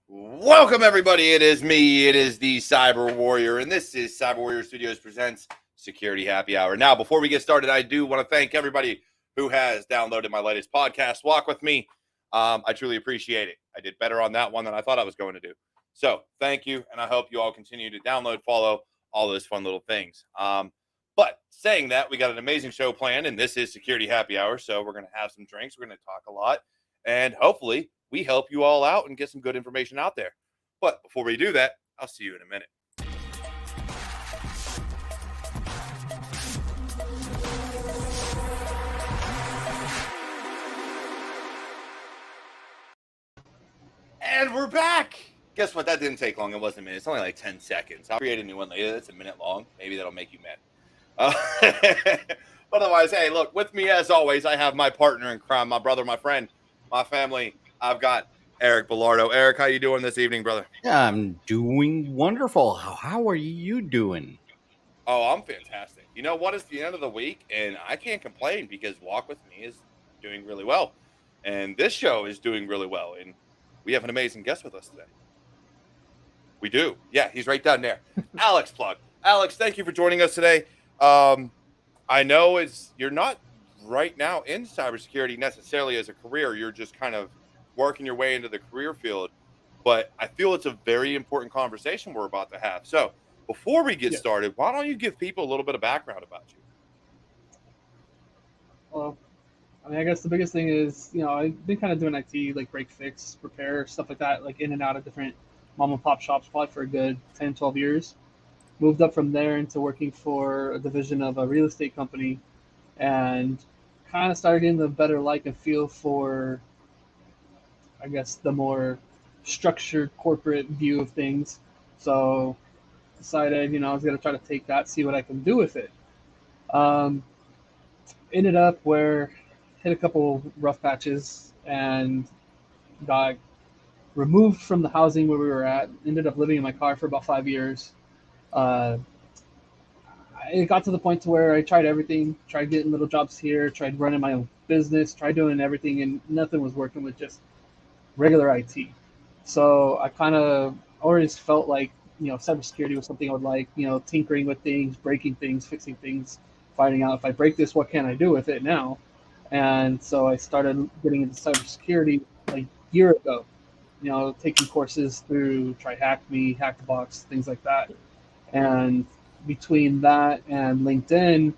Welcome, everybody. It is me. It is the Cyber Warrior, and this is CyberWarriorStudios presents Security Happy Hour. Now, before we get started, I do want to thank everybody who has downloaded my latest podcast, Walk With Me. I truly appreciate it. I did better on that one than I thought I was going to do. So, thank you, and I hope you all continue to download, follow, all those fun little things. But saying that, we got an amazing show planned, and this is Security Happy Hour, so we're going to have some drinks. We're going to talk a lot, and hopefully we help you all out and get some good information out there. But before we do that, I'll see you in a minute. And we're back. Guess what? That didn't take long. It wasn't a minute. It's only like 10 seconds. I'll create a new one later. That's a minute long. Maybe that'll make you mad. But otherwise, hey, look, with me as always, I have my partner in crime, my brother, my friend, my family. I've got Eric Bellardo. Eric, how you doing this evening, brother? I'm doing wonderful. How are you doing? Oh, I'm fantastic. You know what? It's the end of the week, and I can't complain because Walk With Me is doing really well. And this show is doing really well. And we have an amazing guest with us today. We do. Yeah, he's right down there. Alex Plog. Alex, thank you for joining us today. I know you're not right now in cybersecurity necessarily as a career. You're just kind of working your way into the career field, but I feel it's a very important conversation we're about to have. So before we get started, why don't you give people a little bit of background about you? Well, I guess the biggest thing is, I've been kind of doing IT, like break, fix, repair, stuff like that, like in and out of different mom and pop shops, probably for a good 10, 12 years. Moved up from there into working for a division of a real estate company and kind of started getting the better like and feel for, I guess, the more structured corporate view of things. So decided, I was going to try to take that, see what I can do with it. Ended up where hit a couple rough patches and got removed from the housing where we were at. Ended up living in my car for about 5 years. It got to the point to where I tried everything, tried getting little jobs here, tried running my own business, tried doing everything, and nothing was working with just regular IT. So I kind of always felt like, cybersecurity was something I would like, tinkering with things, breaking things, fixing things, finding out if I break this, what can I do with it now? And so I started getting into cybersecurity like a year ago, taking courses through TryHackMe, HackTheBox, things like that. And between that and LinkedIn,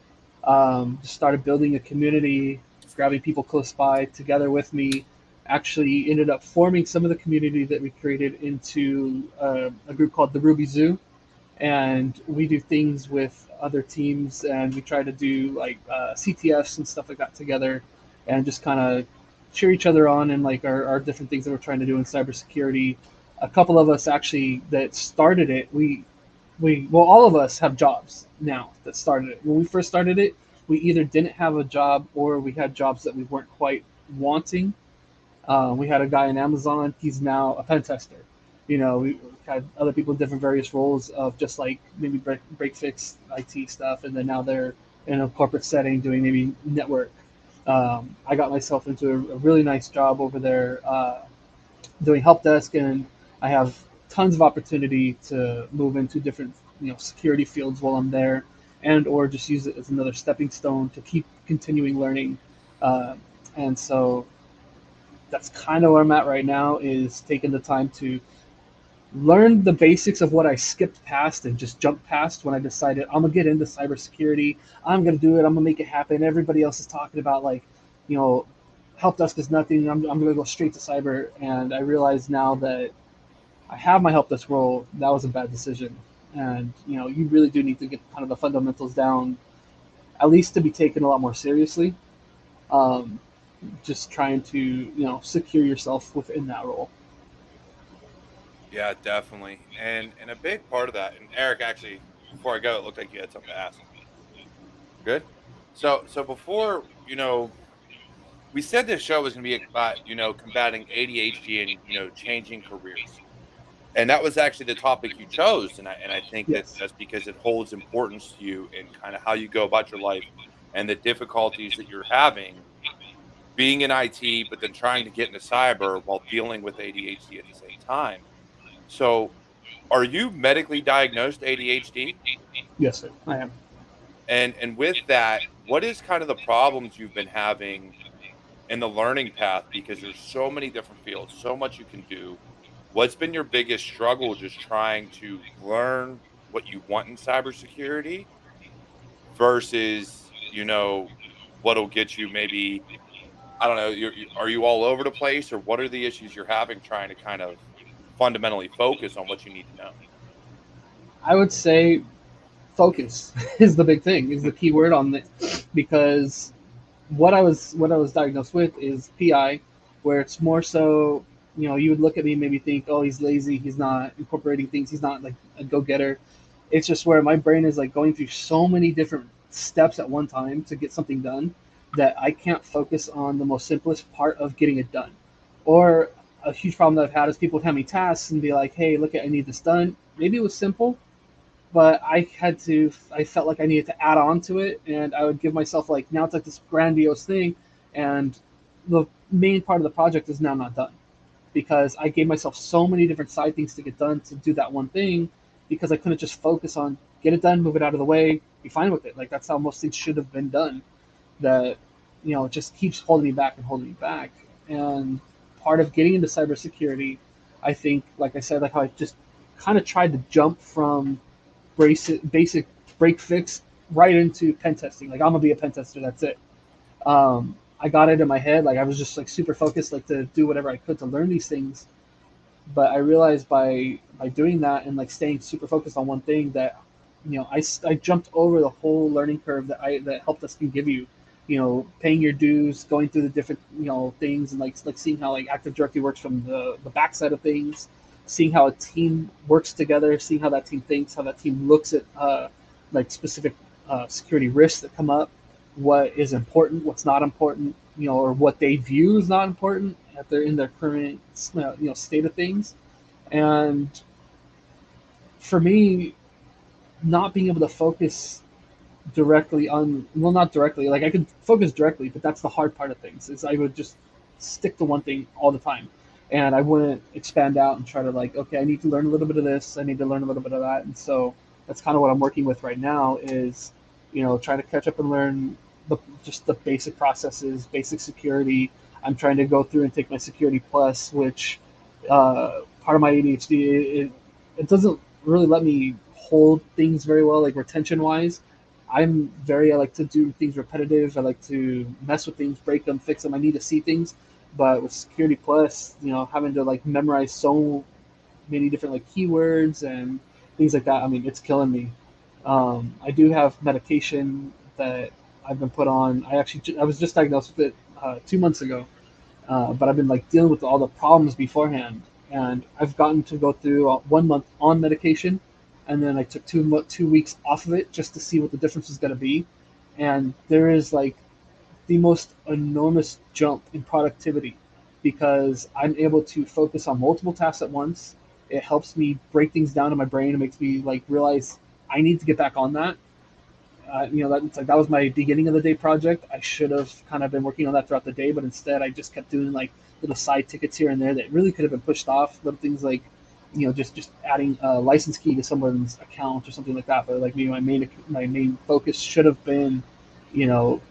just started building a community, grabbing people close by together with me. Actually ended up forming some of the community that we created into a group called the Ruby Zoo. And we do things with other teams, and we try to do like CTFs and stuff like that together, and just kind of cheer each other on and like our different things that we're trying to do in cybersecurity. A couple of us actually that started it, well, all of us have jobs now that started it. When we first started it, we either didn't have a job or we had jobs that we weren't quite wanting. We had a guy in Amazon. He's now a pen tester. We had other people in different various roles of just like maybe break fix IT stuff, and then now they're in a corporate setting doing maybe network. I got myself into a really nice job over there doing help desk, and I have tons of opportunity to move into different security fields while I'm there, and or just use it as another stepping stone to keep continuing learning. And so that's kind of where I'm at right now, is taking the time to learn the basics of what I skipped past and just jumped past when I decided I'm gonna get into cybersecurity. I'm gonna do it. I'm gonna make it happen. Everybody else is talking about like, help desk is nothing. I'm gonna go straight to cyber. And I realize now that I have my help desk role. That was a bad decision. And you really do need to get kind of the fundamentals down, at least to be taken a lot more seriously. Just trying to secure yourself within that role. Yeah, definitely. And a big part of that, and Eric, actually, before I go, it looked like you had something to ask. Good. So before, we said this show was going to be about, combating ADHD and, changing careers. And that was actually the topic you chose. And I think Yes. that's because it holds importance to you in kind of how you go about your life and the difficulties that you're having being in IT, but then trying to get into cyber while dealing with ADHD at the same time. So, are you medically diagnosed ADHD? Yes, sir, I am. And with that, what is kind of the problems you've been having in the learning path? Because there's so many different fields, so much you can do. What's been your biggest struggle just trying to learn what you want in cybersecurity versus, what'll get you maybe, I don't know, are you all over the place, or what are the issues you're having trying to kind of fundamentally focus on what you need to know? I would say focus is the big thing, is the key word on it, because what I was diagnosed with is PI, where it's more so, you would look at me and maybe think, oh, he's lazy, he's not incorporating things, he's not like a go-getter. It's just where my brain is like going through so many different steps at one time to get something done that I can't focus on the most simplest part of getting it done. Or a huge problem that I've had is people would hand me tasks and be like, hey, look at, I need this done. Maybe it was simple, but I felt like I needed to add on to it, and I would give myself like, now it's like this grandiose thing, and the main part of the project is now not done because I gave myself so many different side things to get done to do that one thing, because I couldn't just focus on get it done, move it out of the way, be fine with it. Like that's how most things should have been done. That it just keeps holding me back and holding me back. And part of getting into cybersecurity, I think, like I said, like how I just kind of tried to jump from basic break fix right into pen testing. Like I'm gonna be a pen tester. That's it. I got it in my head. Like I was just like super focused, like to do whatever I could to learn these things. But I realized by doing that and like staying super focused on one thing that, I jumped over the whole learning curve that helped us can give you, paying your dues, going through the different, things, and like seeing how like Active Directory works from the backside of things, seeing how a team works together, seeing how that team thinks, how that team looks at like specific security risks that come up, what is important, what's not important, or what they view as not important at their in their current state of things. And for me, not being able to focus directly on, well, not directly, like I could focus directly, but that's the hard part of things, is I would just stick to one thing all the time, and I wouldn't expand out and try to like, okay, I need to learn a little bit of this, I need to learn a little bit of that. And so that's kind of what I'm working with right now, is trying to catch up and learn just the basic processes, basic security. I'm trying to go through and take my security plus, which part of my ADHD, it doesn't really let me hold things very well, like retention wise. I like to do things repetitive. I like to mess with things, break them, fix them. I need to see things. But with Security Plus, having to like memorize so many different like keywords and things like that, I mean, it's killing me. I do have medication that I've been put on. I was just diagnosed with it 2 months ago, but I've been like dealing with all the problems beforehand, and I've gotten to go through 1 month on medication, and then I took 2 weeks off of it just to see what the difference is going to be. And there is like the most enormous jump in productivity because I'm able to focus on multiple tasks at once. It helps me break things down in my brain. It makes me like realize I need to get back on that. That was my beginning of the day project. I should have kind of been working on that throughout the day, but instead I just kept doing like little side tickets here and there that really could have been pushed off. Little things like, just adding a license key to someone's account or something like that. But like maybe my main focus should have been, you know,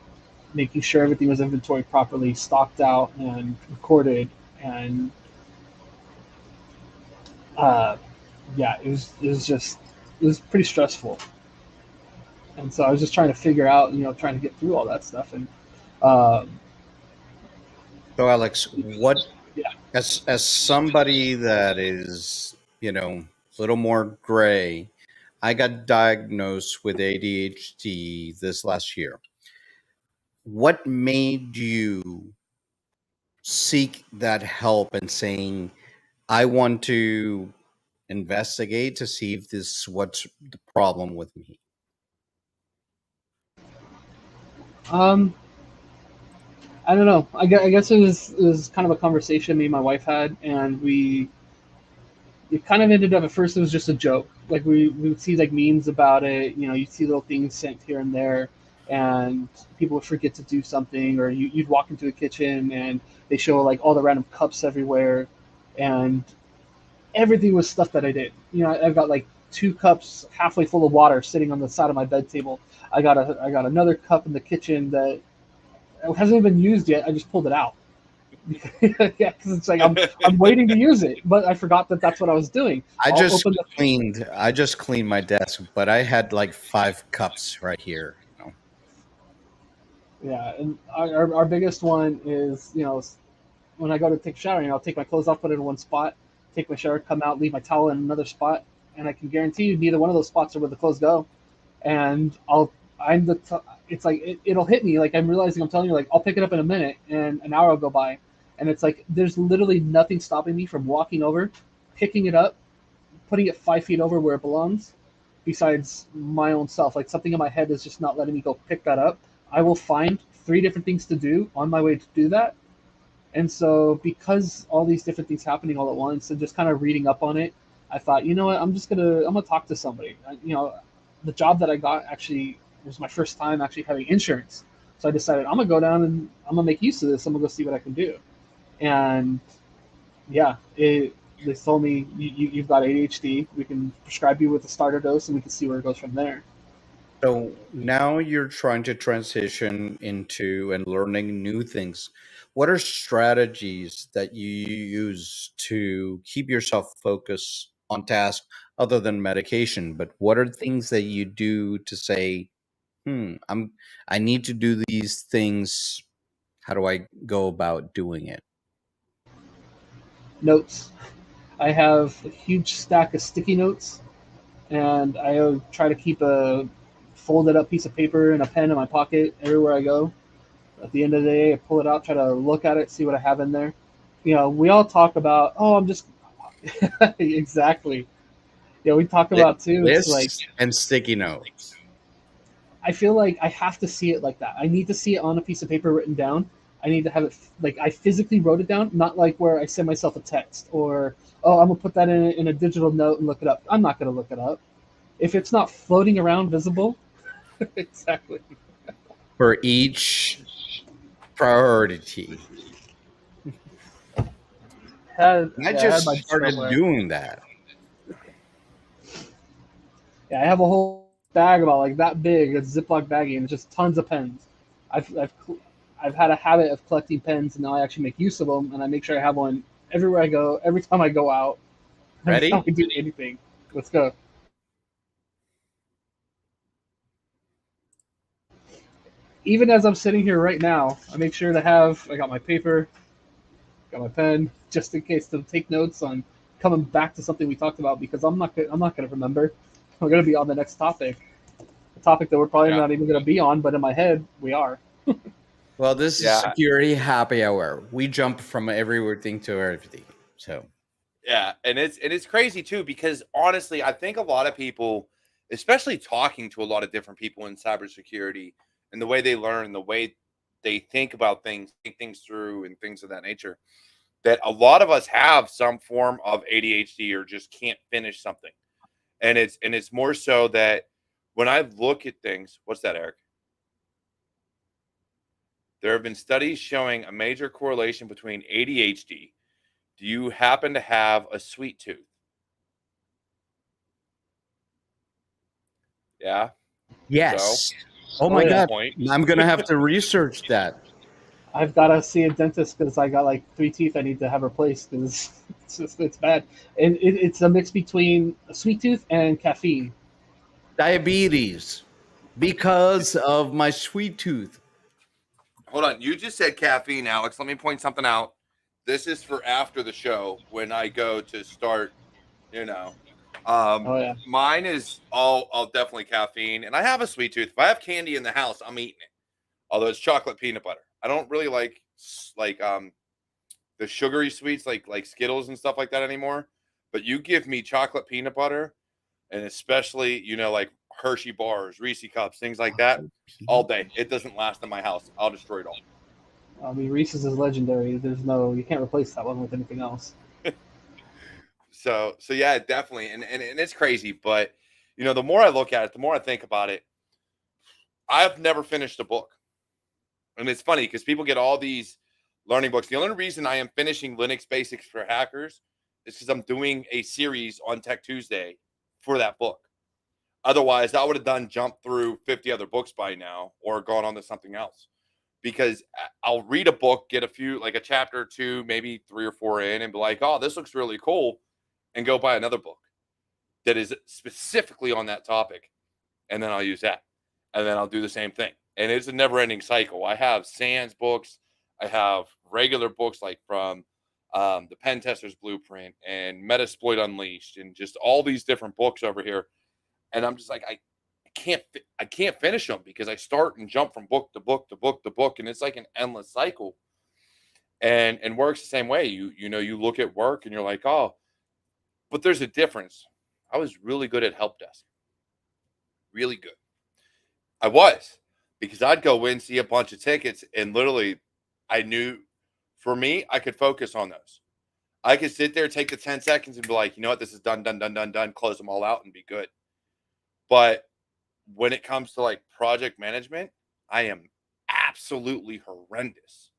making sure everything was inventoried properly, stocked out, and recorded. And uh, yeah, it was pretty stressful. And so I was just trying to figure out, trying to get through all that stuff. And um, So, Alex, what, yeah, as somebody that is, a little more gray, I got diagnosed with ADHD this last year. What made you seek that help and saying, I want to investigate to see if this is what's the problem with me? um, I don't know. I guess it was kind of a conversation me and my wife had, and it kind of ended up, at first it was just a joke. Like we would see like memes about it. You'd see little things sent here and there, and people would forget to do something, or you'd walk into a kitchen and they show like all the random cups everywhere, and everything was stuff that I did. You know, I've got like 2 cups halfway full of water sitting on the side of my bed table. I got another cup in the kitchen that hasn't even been used yet. I just pulled it out. Yeah, because it's like I'm waiting to use it, but I forgot that that's what I was doing. I I'll just open the cleaned my desk, but I had like 5 cups right here. Yeah, and our biggest one is, you know, when I go to take a shower, you know, I'll take my clothes off, put it in one spot, take my shower, come out, leave my towel in another spot, and I can guarantee you neither one of those spots are where the clothes go. And it's like it'll hit me like I'm realizing I'm telling you like I'll pick it up in a minute, and an hour will go by, and it's like there's literally nothing stopping me from walking over, picking it up, putting it 5 feet over where it belongs, besides my own self. Like something in my head is just not letting me go pick that up. I will find 3 different things to do on my way to do that. And so because all these different things happening all at once and just kind of reading up on it, I thought, you know what, I'm gonna talk to somebody. You know, the job that I got actually was my first time actually having insurance. So I decided I'm gonna go down and I'm gonna make use of this. I'm gonna go see what I can do. And yeah, they told me you've got ADHD. We can prescribe you with a starter dose, and we can see where it goes from there. So now you're trying to transition into and learning new things. What are strategies that you use to keep yourself focused on task other than medication? But what are things that you do to say, I need to do these things. How do I go about doing it? Notes. I have a huge stack of sticky notes, and I try to keep a folded up piece of paper and a pen in my pocket everywhere I go. At the end of the day, I pull it out, try to look at it, see what I have in there. You know, we all talk about, oh, I'm just exactly. Yeah, we talk about too. It's like Lists and sticky notes. I feel like I have to see it like that. I need to see it on a piece of paper written down. I need to have it like I physically wrote it down, not like where I send myself a text or oh, I'm gonna put that in a digital note and look it up. I'm not gonna look it up if it's not floating around visible. Exactly. For each priority. I I just had my started somewhere. doing that. Yeah, I have a whole bag about like that big, a Ziploc baggie, and it's just tons of pens. I've, I've I've had a habit of collecting pens, and now I actually make use of them, and I make sure I have one everywhere I go, every time I go out, every time Ready? I do anything. Let's go. Even as I'm sitting here right now, I make sure to have I got my paper, got my pen, just in case to take notes on coming back to something we talked about because I'm not gonna remember. We're gonna be on the next topic, a topic that we're probably Yeah. not even gonna be on, but in my head we are. Well, this is Yeah. security happy hour. We jump from everything to everything. So Yeah, and it's crazy too because honestly, I think a lot of people, especially talking to a lot of different people in cybersecurity and the way they learn, the way they think about things, think things through, and things of that nature, that a lot of us have some form of ADHD or just can't finish something. And it's more so that when I look at things, what's that, Eric? There have been studies showing a major correlation between ADHD. Do you happen to have a sweet tooth? Yeah. So yes. Oh Oh my at this yeah, God. point, I'm gonna have to research that. I've got to see a dentist because I got like 3 teeth I need to have replaced because it's bad. And it's a mix between a sweet tooth and caffeine. Diabetes because of my sweet tooth. hold on. You just said caffeine, Alex. Let me point something out. This is for after the show when I go to start, you know. Um, Oh yeah, mine is all definitely caffeine, and I have a sweet tooth. If I have candy in the house, I'm eating it. Although it's chocolate peanut butter. I don't really like the sugary sweets like Skittles and stuff like that anymore. But you give me chocolate peanut butter, and especially like Hershey bars, Reese cups, things like that, all day. It doesn't last in my house. I'll destroy it all. I mean Reese's is legendary. You can't replace that one with anything else. So yeah, definitely, and it's crazy, but the more I look at it, the more I think about it. I've never finished a book, and it's funny because people get all these learning books. The only reason I am finishing Linux Basics for Hackers It's because I'm doing a series on Tech Tuesday for that book. Otherwise, I would have jumped through 50 other books by now or gone on to something else. Because I'll read a book, get a few, like a chapter or two, maybe 3 or 4 in, and be like, oh, this looks really cool, and go buy another book that is specifically on that topic. And then I'll use that. And then I'll do the same thing. And it's a never-ending cycle. I have SANS books. I have regular books like from the Pen Tester's Blueprint and Metasploit Unleashed and just all these different books over here. And I'm just like, I can't finish them because I start and jump from book to book to book to book, and it's like an endless cycle. And work's the same way. You know, you look at work and you're like, oh, but there's a difference. I was really good at help desk. Really good. I was, because I'd go in, see a bunch of tickets, and literally I knew for me, I could focus on those. I could sit there, take the 10 seconds and be like, you know what, this is done, close them all out and be good. But when it comes to like project management, I am absolutely horrendous.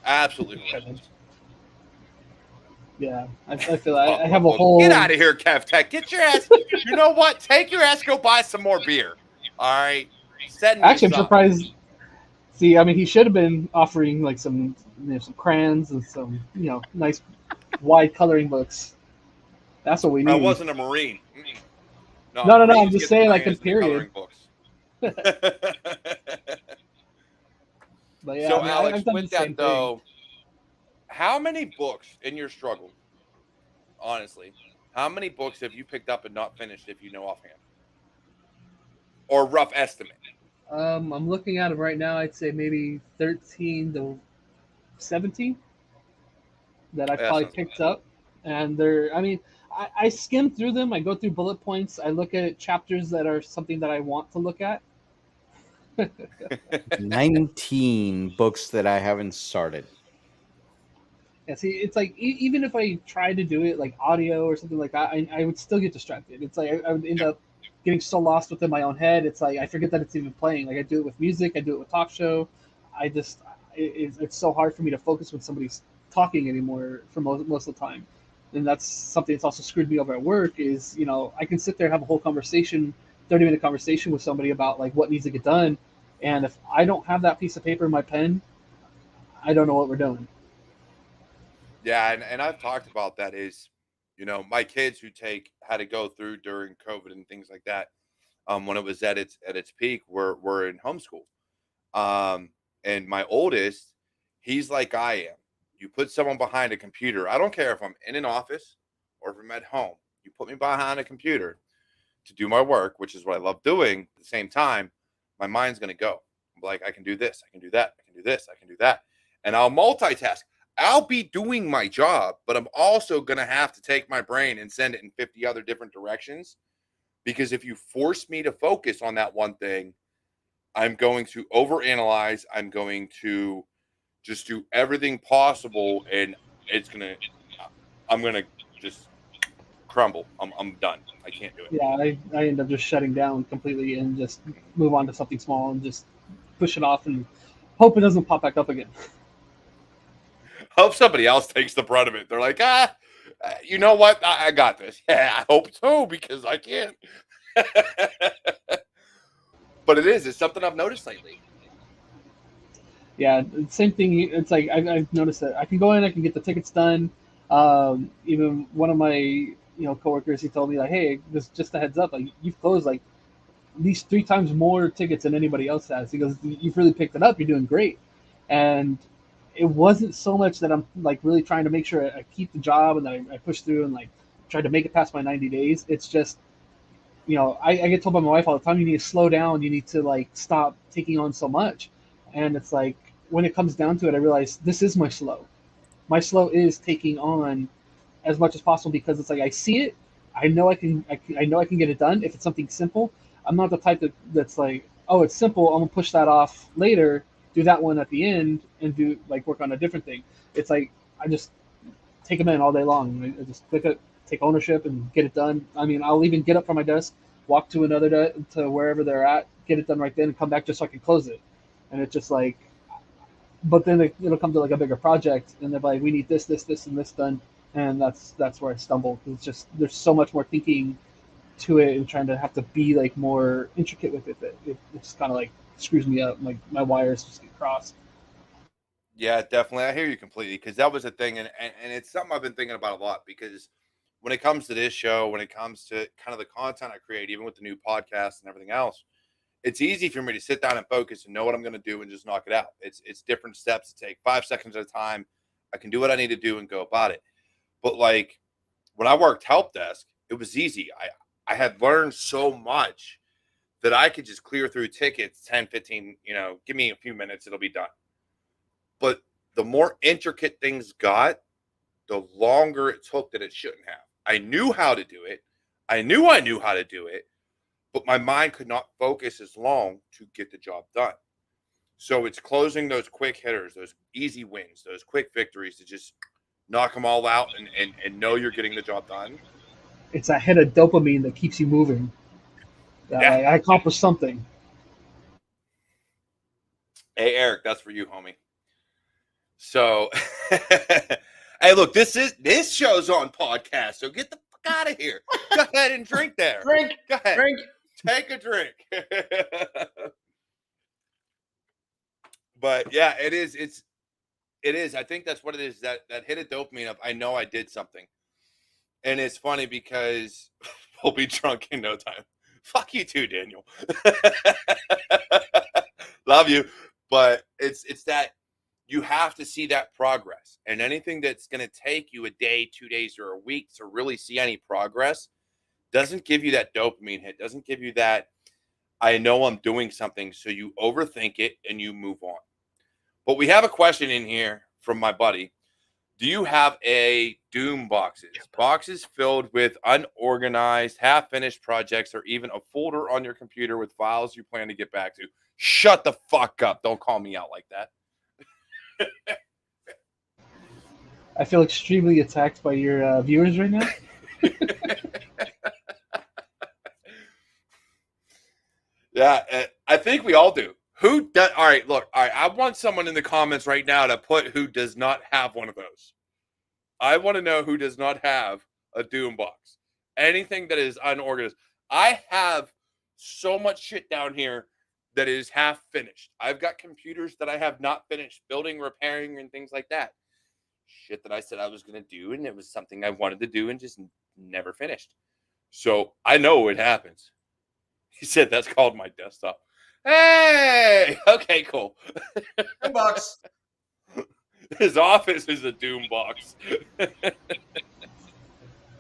Absolutely horrendous. Yeah, I feel I have a whole. Get out of here, Kev Tech. Get your ass. You know what? Take your ass. Go buy some more beer. All right. Actually, I'm surprised. See, I mean, he should have been offering like some crayons and some nice wide coloring books. That's what we need. I wasn't a Marine. No. I'm just saying, like in period. Books. But yeah, So, I mean, Alex, I've done with the same that though, thing. how many books in your struggle, honestly, how many books have you picked up and not finished, if you know offhand? Or rough estimate? I'm looking at them right now. I'd say maybe 13 to 17 that I probably picked up. And I mean, I skim through them. I go through bullet points. I look at chapters that are something that I want to look at. 19 books that I haven't started. Yeah, see, it's like even if I tried to do it like audio or something like that, I would still get distracted. It's like I would end up getting so lost within my own head. It's like I forget that it's even playing. Like I do it with music, I do it with talk show. It's so hard for me to focus when somebody's talking anymore for most of the time. And that's something that's also screwed me over at work is, I can sit there and have a whole conversation, 30-minute conversation with somebody about like what needs to get done. And if I don't have that piece of paper in my pen, I don't know what we're doing. Yeah, and I've talked about that is, my kids who had to go through during COVID and things like that, when it was at its peak, were in homeschool. And my oldest, he's like I am. You put someone behind a computer. I don't care if I'm in an office or if I'm at home. You put me behind a computer to do my work, which is what I love doing. At the same time, my mind's going to go. I'm like, I can do this. I can do that. I can do this. I can do that. And I'll multitask. I'll be doing my job, but I'm also going to have to take my brain and send it in 50 other different directions. Because if you force me to focus on that one thing, I'm going to overanalyze. I'm going to just do everything possible, and I'm going to just crumble. I'm done. I can't do it. Yeah, I end up just shutting down completely and just move on to something small and just push it off and hope it doesn't pop back up again. Hope somebody else takes the brunt of it. They're like, you know what? I got this. Yeah, I hope so, because I can't. But it's something I've noticed lately. Yeah, same thing. It's like I've noticed that I can go in, I can get the tickets done. Even one of my coworkers, he told me like, hey, just a heads up, like you've closed like at least 3 times more tickets than anybody else has. He goes, you've really picked it up. You're doing great. And it wasn't so much that I'm like really trying to make sure I keep the job and that I push through and like try to make it past my 90 days. It's just, I get told by my wife all the time, you need to slow down. You need to like stop taking on so much. And it's like, when it comes down to it, I realize this is my slow. My slow is taking on as much as possible because it's like, I see it. I know I can get it done. If it's something simple, I'm not the type that's like, oh, it's simple, I'm gonna push that off later, do that one at the end, and do like work on a different thing. It's like I just take them in all day long. I just click it, take ownership, and get it done. I mean, I'll even get up from my desk, walk to to wherever they're at, get it done right then, and come back just so I can close it. And it's just like, but then it'll come to like a bigger project, and they're like, we need this, and this done. and that's where I stumbled. It's just there's so much more thinking to it and trying to have to be like more intricate with it that it just kind of like screws me up. Like my wires just get crossed. Yeah, definitely. I hear you completely because that was a thing, and it's something I've been thinking about a lot because when it comes to this show, when it comes to kind of the content I create, even with the new podcast and everything else, it's easy for me to sit down and focus and know what I'm going to do and just knock it out. It's different steps to take 5 seconds at a time. I can do what I need to do and go about it. But like when I worked help desk, it was easy. I had learned so much that I could just clear through tickets 10, 15, give me a few minutes, it'll be done. But the more intricate things got, the longer it took that it shouldn't have. I knew how to do it. I knew how to do it, but my mind could not focus as long to get the job done. So it's closing those quick hitters, those easy wins, those quick victories to just knock them all out and know you're getting the job done. It's that hit of dopamine that keeps you moving. That Yeah. like, I accomplished something. Hey, Eric, that's for you, homie. So, hey, look, this show's on podcast, so get the fuck out of here. Go ahead and drink there. Drink. Go ahead. Drink. Take a drink. But yeah, it is. It is. I think that's what it is. That hit of dopamine of I know I did something, and it's funny because we'll be drunk in no time. Fuck you too, Daniel. Love you, but it's that. You have to see that progress. And anything that's going to take you a day, 2 days, or a week to really see any progress doesn't give you that dopamine hit, doesn't give you that, I know I'm doing something. So you overthink it and you move on. But we have a question in here from my buddy. Do you have a doom boxes filled with unorganized, half-finished projects, or even a folder on your computer with files you plan to get back to? Shut the fuck up. Don't call me out like that. I feel extremely attacked by your viewers right now. Yeah, I think we all do. Who does? All right, look. All right, I want someone in the comments right now to put who does not have one of those. I want to know who does not have a doom box. Anything that is unorganized. I have so much shit down here that is half finished. I've got computers that I have not finished building, repairing, and things like that. Shit that I said I was going to do, and it was something I wanted to do and just never finished. So I know it happens. He said that's called my desktop. Hey! Okay, cool. Doom box. His office is a doom box. I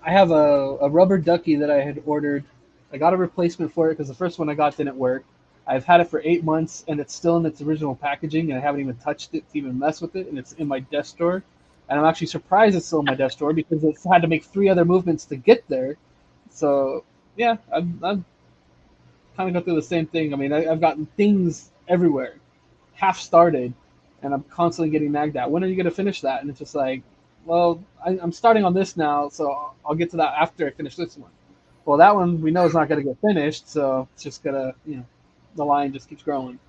have a rubber ducky that I had ordered. I got a replacement for it because the first one I got didn't work. I've had it for 8 months and it's still in its original packaging and I haven't even touched it to even mess with it, and it's in my desk drawer. And I'm actually surprised it's still in my desk drawer because it's had to make 3 other movements to get there. So yeah, I've kind of go through the same thing. I mean, I've gotten things everywhere, half started, and I'm constantly getting nagged at. When are you going to finish that? And it's just like, well, I'm starting on this now, so I'll get to that after I finish this one. Well, that one we know is not going to get finished, so it's just gonna, the line just keeps growing.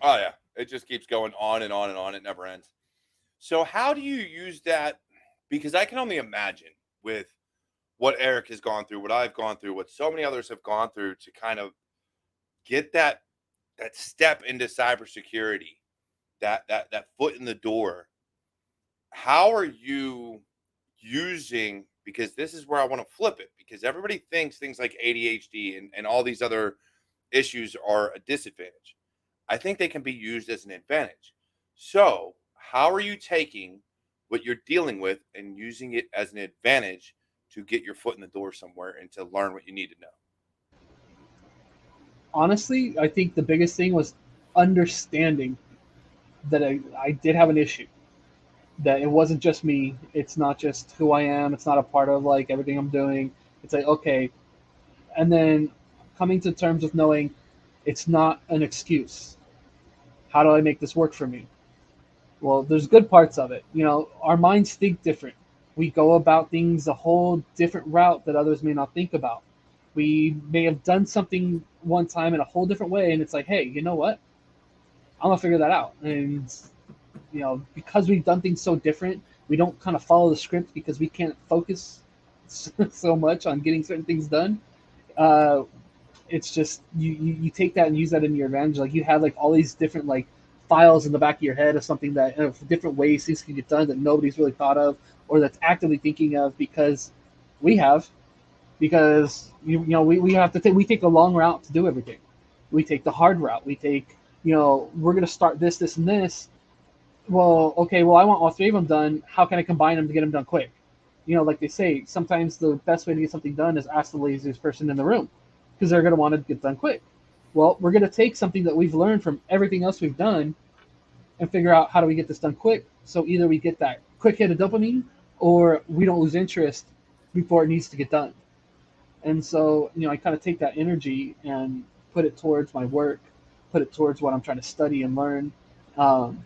Oh, yeah. It just keeps going on and on and on. It never ends. So how do you use that? Because I can only imagine with what Eric has gone through, what I've gone through, what so many others have gone through to kind of get that step into cybersecurity, that foot in the door. How are you using, because this is where I want to flip it, because everybody thinks things like ADHD and all these other issues are a disadvantage. I think they can be used as an advantage. So how are you taking what you're dealing with and using it as an advantage to get your foot in the door somewhere and to learn what you need to know? Honestly, I think the biggest thing was understanding that I did have an issue, that it wasn't just me. It's not just who I am. It's not a part of like everything I'm doing. It's like, okay. And then coming to terms with knowing it's not an excuse. How do I make this work for me? Well, there's good parts of it. Our minds think different. We go about things a whole different route that others may not think about. We may have done something one time in a whole different way, and it's like, hey, you know what? I'm gonna figure that out. And because we've done things so different, we don't kind of follow the script because we can't focus so much on getting certain things done. Uh, it's just you take that and use that in your advantage. Like you have like all these different like files in the back of your head of something that different ways things can get done that nobody's really thought of or that's actively thinking of because we have because we have to take we take the long route to do everything. We take the hard route. We take we're gonna start this and this. Well, okay, well I want all three of them done. How can I combine them to get them done quick? Like they say, sometimes the best way to get something done is ask the laziest person in the room because they're going to want to get done quick. Well, we're going to take something that we've learned from everything else we've done and figure out how do we get this done quick. So either we get that quick hit of dopamine or we don't lose interest before it needs to get done. And so, I kind of take that energy and put it towards my work, put it towards what I'm trying to study and learn. Um,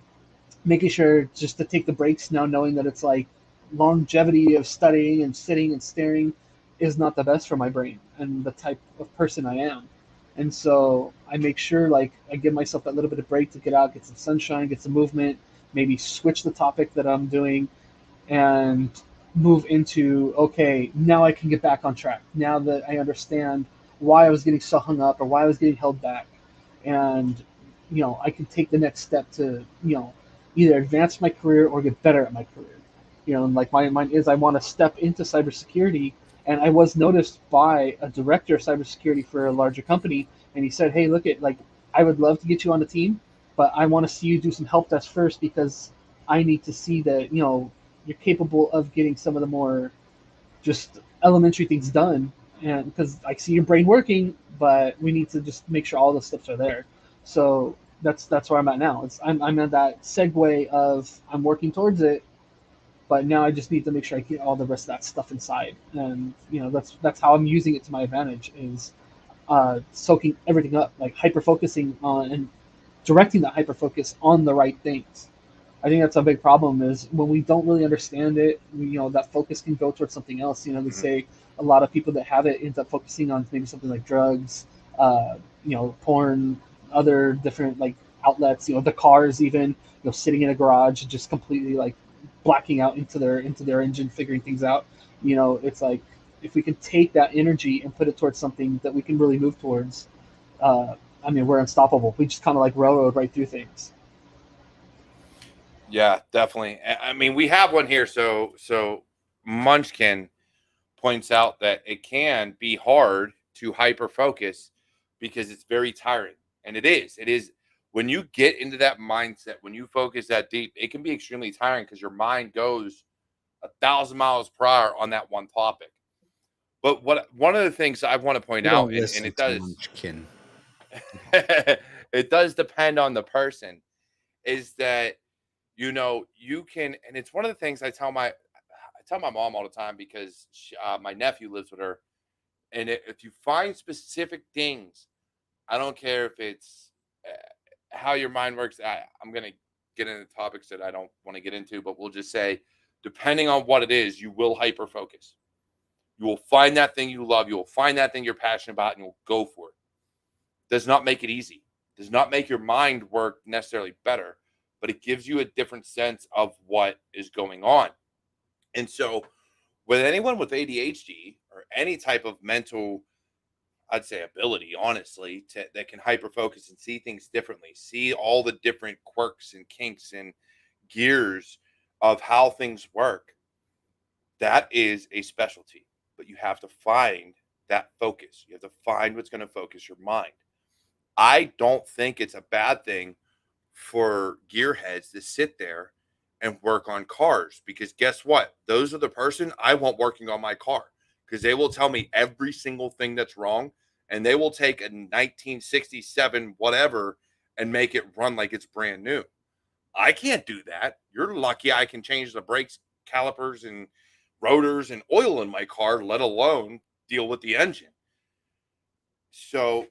Making sure just to take the breaks now, knowing that it's like longevity of studying and sitting and staring is not the best for my brain and the type of person I am. And so I make sure like I give myself that little bit of break to get out, get some sunshine, get some movement, maybe switch the topic that I'm doing and move into okay, now I can get back on track. Now that I understand why I was getting so hung up or why I was getting held back. And I can take the next step to, either advance my career or get better at my career. And like mine is I want to step into cybersecurity. And I was noticed by a director of cybersecurity for a larger company, and he said, "Hey, look at like I would love to get you on the team, but I want to see you do some help desk first because I need to see that you're capable of getting some of the more just elementary things done, and because I see your brain working, but we need to just make sure all the steps are there." So that's where I'm at now. I'm at that segue of I'm working towards it, but now I just need to make sure I get all the rest of that stuff inside, and that's how I'm using it to my advantage is soaking everything up, like hyper focusing on and directing that hyper focus on the right things. I think that's a big problem is when we don't really understand it, that focus can go towards something else. They say a lot of people that have it end up focusing on maybe something like drugs, porn, other different like outlets, the cars even, sitting in a garage just completely like blacking out into their engine, figuring things out. It's like if we can take that energy and put it towards something that we can really move towards, we're unstoppable. We just kind of like railroad right through things. Yeah, definitely. I mean, we have one here. So Munchkin points out that it can be hard to hyper focus because it's very tiring, and it is. It is when you get into that mindset, when you focus that deep, it can be extremely tiring because your mind goes 1,000 miles per hour on that one topic. But one of the things I want to point You don't out, and listen it to does, Munchkin. it does depend on the person, is that you can, and it's one of the things I tell my mom all the time because my nephew lives with her, and if you find specific things, I don't care if it's how your mind works. I'm gonna get into topics that I don't want to get into, but we'll just say, depending on what it is, you will hyper focus. You will find that thing you love. You will find that thing you're passionate about, and you'll go for it. Does not make it easy. Does not make your mind work necessarily better, but it gives you a different sense of what is going on. And so, with anyone with ADHD or any type of mental, I'd say ability, honestly, that can hyper focus and see things differently, see all the different quirks and kinks and gears of how things work, that is a specialty. But you have to find that focus. You have to find what's going to focus your mind. I don't think it's a bad thing for gearheads to sit there and work on cars because guess what? Those are the person I want working on my car because they will tell me every single thing that's wrong and they will take a 1967 whatever and make it run like it's brand new. I can't do that. You're lucky I can change the brakes, calipers, and rotors and oil in my car, let alone deal with the engine. So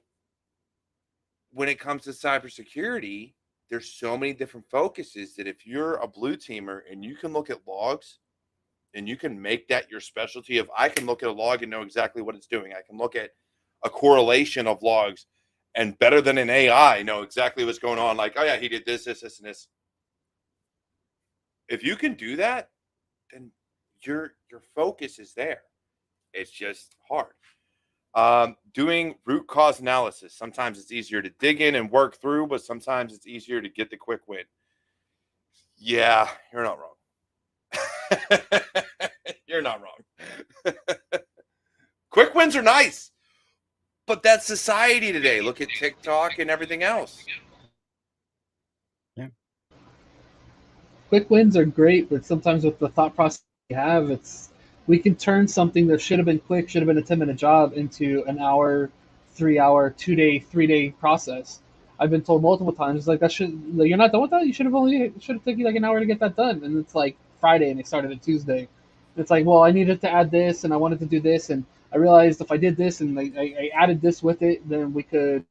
when it comes to cybersecurity, there's so many different focuses that if you're a blue teamer and you can look at logs and you can make that your specialty of I can look at a log and know exactly what it's doing. I can look at a correlation of logs and better than an AI know exactly what's going on. Like, oh yeah, he did this, this, this, and this. If you can do that, then your focus is there. It's just hard. Doing root cause analysis. Sometimes it's easier to dig in and work through, but sometimes it's easier to get the quick win. Yeah, you're not wrong. You're not wrong. Quick wins are nice, but that's society today. Look at TikTok and everything else. Yeah. Quick wins are great, but sometimes with the thought process we have, we can turn something that should have been quick, should have been a 10-minute job into an hour, 3 hour, 2 day, 3 day process. I've been told multiple times, like, you're not done with that. You should have taken like an hour to get that done, and it's like Friday and they started at Tuesday. It's like, well, I needed to add this and I wanted to do this, and I realized if I did this and I added this with it, then we could.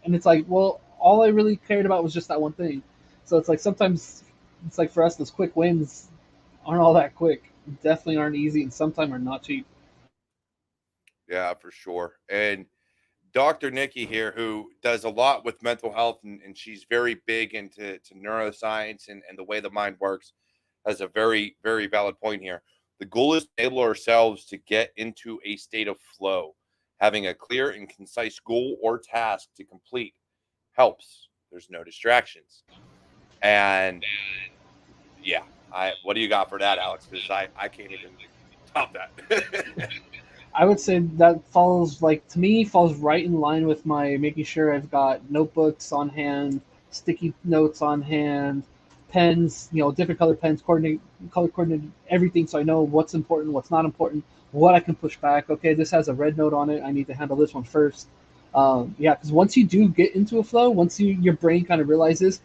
And it's like, well, all I really cared about was just that one thing. So it's like sometimes it's like for us, those quick wins aren't all that quick. Definitely aren't easy, and sometimes are not cheap. Yeah, for sure. And Dr. Nikki here, who does a lot with mental health, and she's very big into neuroscience and the way the mind works, has a very, very valid point here. The goal is to enable ourselves to get into a state of flow. Having a clear and concise goal or task to complete helps. There's no distractions. And yeah, what do you got for that, Alex? Because I can't even top that. I would say that falls falls right in line with my making sure I've got notebooks on hand, sticky notes on hand, pens, different color pens, color coordinated everything, so I know what's important, what's not important, what I can push back. Okay, this has a red note on it. I need to handle this one first. Yeah, because once you do get into a flow, once your brain kind of realizes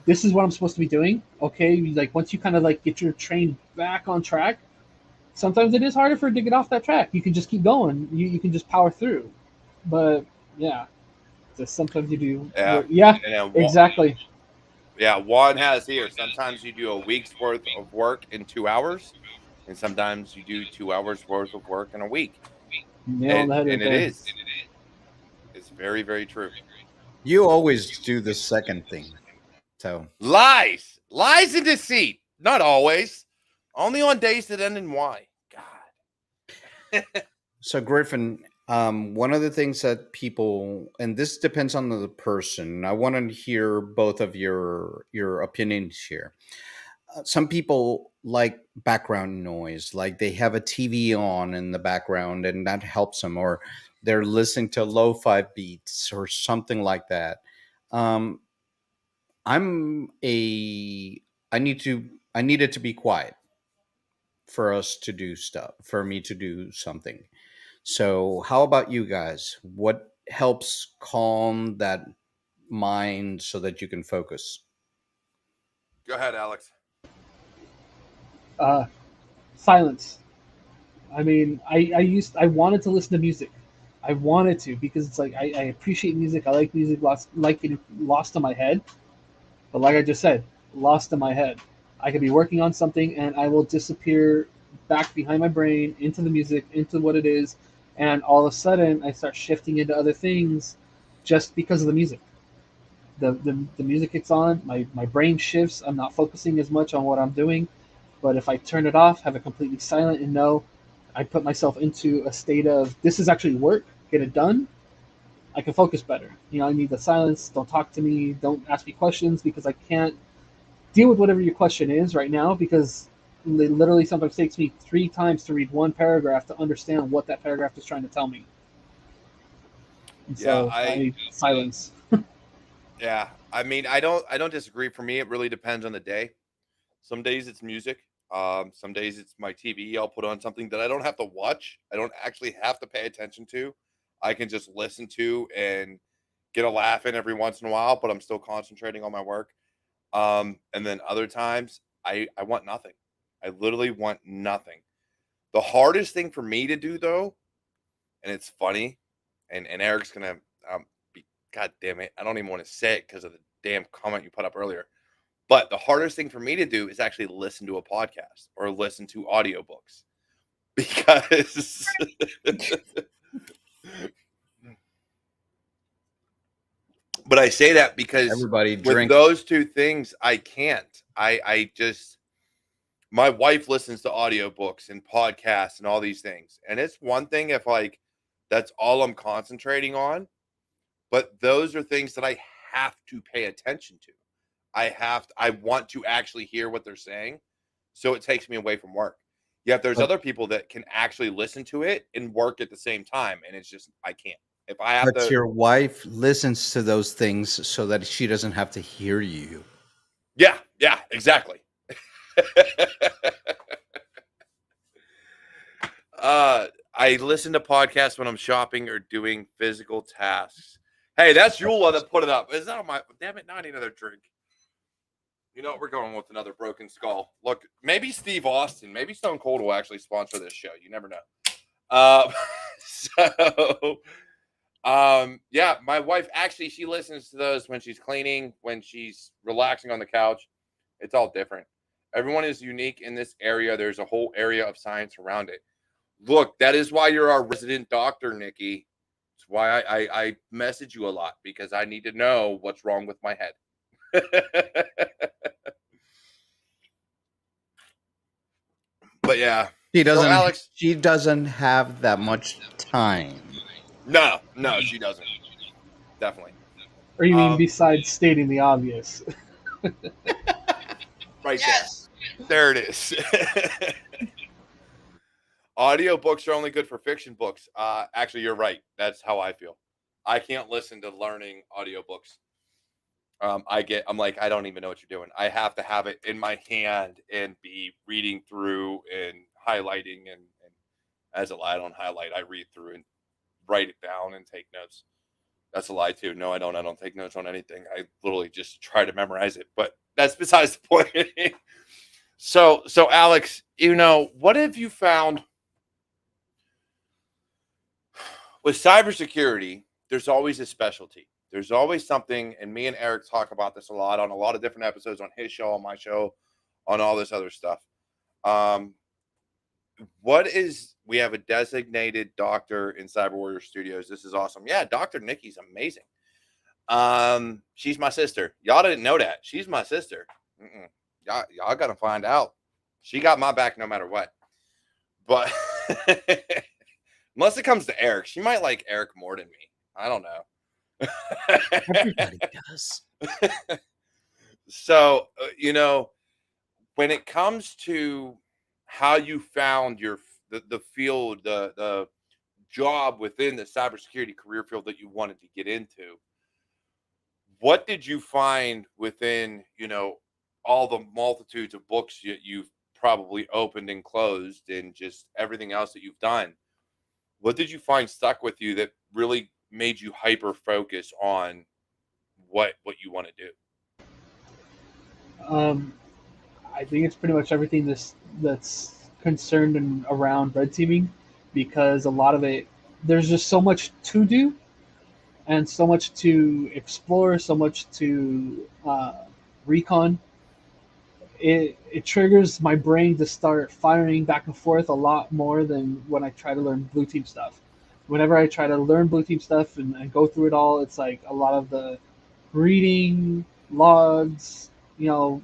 this is what I'm supposed to be doing. Okay, like once you kind of like get your train back on track, sometimes it is harder for it to get off that track. You can just keep going. You can just power through. But yeah, just sometimes you do. Yeah. Yeah, And then exactly. Juan has here. Sometimes you do a week's worth of work in 2 hours, and sometimes you do 2 hours worth of work in a week. Nail on the head right And it there. is. It's very, very true. You always do the second thing. So Lies and deceit. Not always. Only on days that end in Y. God. So Griffin, one of the things that people, and this depends on the person, I want to hear both of your opinions here. Some people like background noise, like they have a TV on in the background and that helps them, or they're listening to lo-fi beats or something like that. Um, I'm a, I need it to be quiet for us to do stuff, for me to do something. So, how about you guys? What helps calm that mind so that you can focus? Go ahead, Alex. Uh, Silence. I mean, I wanted to listen to music. I wanted to because it's like I appreciate music. I like music, like getting lost in my head. But like I just said, lost in my head. I could be working on something and I will disappear back behind my brain into the music, into what it is, and all of a sudden I start shifting into other things just because of the music. The music kicks on, my brain shifts, I'm not focusing as much on what I'm doing. But if I turn it off, have it completely silent, and know I put myself into a state of this is actually work, get it done, I can focus better. I need the silence. Don't talk to me. Don't ask me questions because I can't deal with whatever your question is right now because it literally sometimes takes me 3 times to read one paragraph to understand what that paragraph is trying to tell me. And Yeah, so I need silence. yeah. I mean, I don't disagree. For me, it really depends on the day. Some days it's music. Some days it's my TV. I'll put on something that I don't have to watch. I don't actually have to pay attention to. I can just listen to and get a laugh in every once in a while, but I'm still concentrating on my work. And then other times I want nothing. I literally want nothing. The hardest thing for me to do though, and it's funny, and Eric's gonna be, God damn it, I don't even want to say it because of the damn comment you put up earlier. But the hardest thing for me to do is actually listen to a podcast or listen to audiobooks because but I say that because Everybody with drink. those two things I can't. I just My wife listens to audiobooks and podcasts and all these things. And it's one thing if like that's all I'm concentrating on, but those are things that I have to pay attention to. I want to actually hear what they're saying. So it takes me away from work. Yet there's other people that can actually listen to it and work at the same time. And it's just, I can't. If I have But to. your wife listens to those things so that she doesn't have to hear you. Yeah, exactly. I listen to podcasts when I'm shopping or doing physical tasks. Hey, that's Yula that put it up. Is that on my damn it? Not another drink. You know what? We're going with another broken skull. Look, maybe Steve Austin, maybe Stone Cold will actually sponsor this show. You never know. Yeah, my wife actually, she listens to those when she's cleaning, when she's relaxing on the couch. It's all different. Everyone is unique in this area. There's a whole area of science around it. Look, that is why you're our resident doctor, Nikki. It's why I message you a lot, because I need to know what's wrong with my head. But yeah, She doesn't. So Alex, she doesn't have that much time. No, she doesn't. Definitely. Or you mean besides stating the obvious? Right. Yes. There it is. Audiobooks are only good for fiction books. Actually, you're right. That's how I feel. I can't listen to learning audiobooks. I'm like, I don't even know what you're doing. I have to have it in my hand and be reading through and highlighting. And as a lie, I don't highlight. I read through and write it down and take notes. That's a lie too. No, I don't. I don't take notes on anything. I literally just try to memorize it. But that's besides the point. So Alex, what have you found with cybersecurity? There's always a specialty. There's always something, and me and Eric talk about this a lot on a lot of different episodes on his show, on my show, on all this other stuff. We have a designated doctor in CyberWarriorStudios. This is awesome. Yeah, Dr. Nikki's amazing. She's my sister. Y'all didn't know that. She's my sister. Y'all got to find out. She got my back no matter what. But unless it comes to Eric, she might like Eric more than me. I don't know. Everybody does. So, when it comes to how you found the field, the job within the cybersecurity career field that you wanted to get into, what did you find within, all the multitudes of books you've probably opened and closed and just everything else that you've done? What did you find stuck with you that really made you hyper focus on what you want to do? I think it's pretty much everything that's concerned and around red teaming, because a lot of it, there's just so much to do and so much to explore, so much to recon. It triggers my brain to start firing back and forth a lot more than when I try to learn blue team stuff. Whenever I try to learn blue team stuff and go through it all, it's like a lot of the reading logs,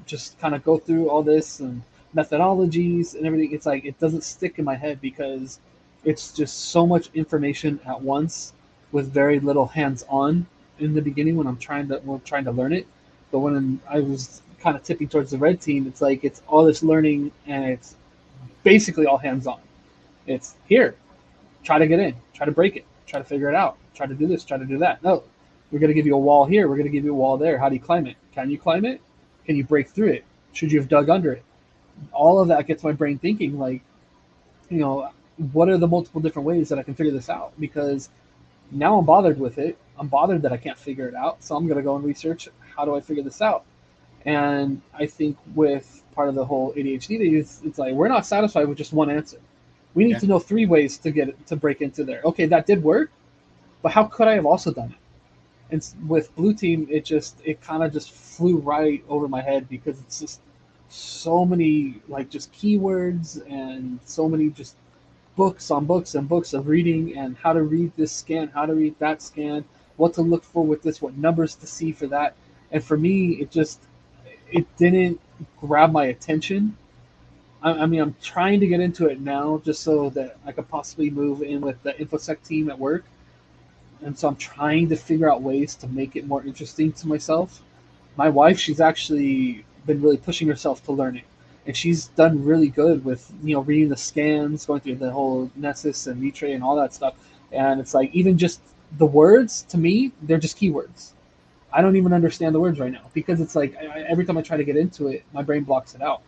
just kind of go through all this and methodologies and everything. It's like it doesn't stick in my head because it's just so much information at once with very little hands-on in the beginning when I'm trying to learn it. But when I was kind of tipping towards the red team, it's like it's all this learning and it's basically all hands-on. It's here, try to get in, try to break it, try to figure it out, try to do this, try to do that. No, we're going to give you a wall here, we're going to give you a wall there. How do you climb it? Can you climb it? Can you break through it? Should you have dug under it? All of that gets my brain thinking, like, what are the multiple different ways that I can figure this out? Because now I'm bothered with it. I'm bothered that I can't figure it out. So I'm going to go and research, how do I figure this out? And I think with part of the whole ADHD thing, it's like we're not satisfied with just one answer. We need to know 3 ways to get it to break into there. Okay, that did work, but how could I have also done it? And with Blue Team, it kind of just flew right over my head because it's just so many like just keywords and so many just books on books and books of reading and how to read this scan, how to read that scan, what to look for with this, what numbers to see for that. And for me, it didn't grab my attention I mean, I'm trying to get into it now just so that I could possibly move in with the Infosec team at work. And so I'm trying to figure out ways to make it more interesting to myself. My wife, she's actually been really pushing herself to learn it. And she's done really good with, reading the scans, going through the whole Nessus and Mitre and all that stuff. And it's like, even just the words, to me, they're just keywords. I don't even understand the words right now because it's like every time I try to get into it, my brain blocks it out.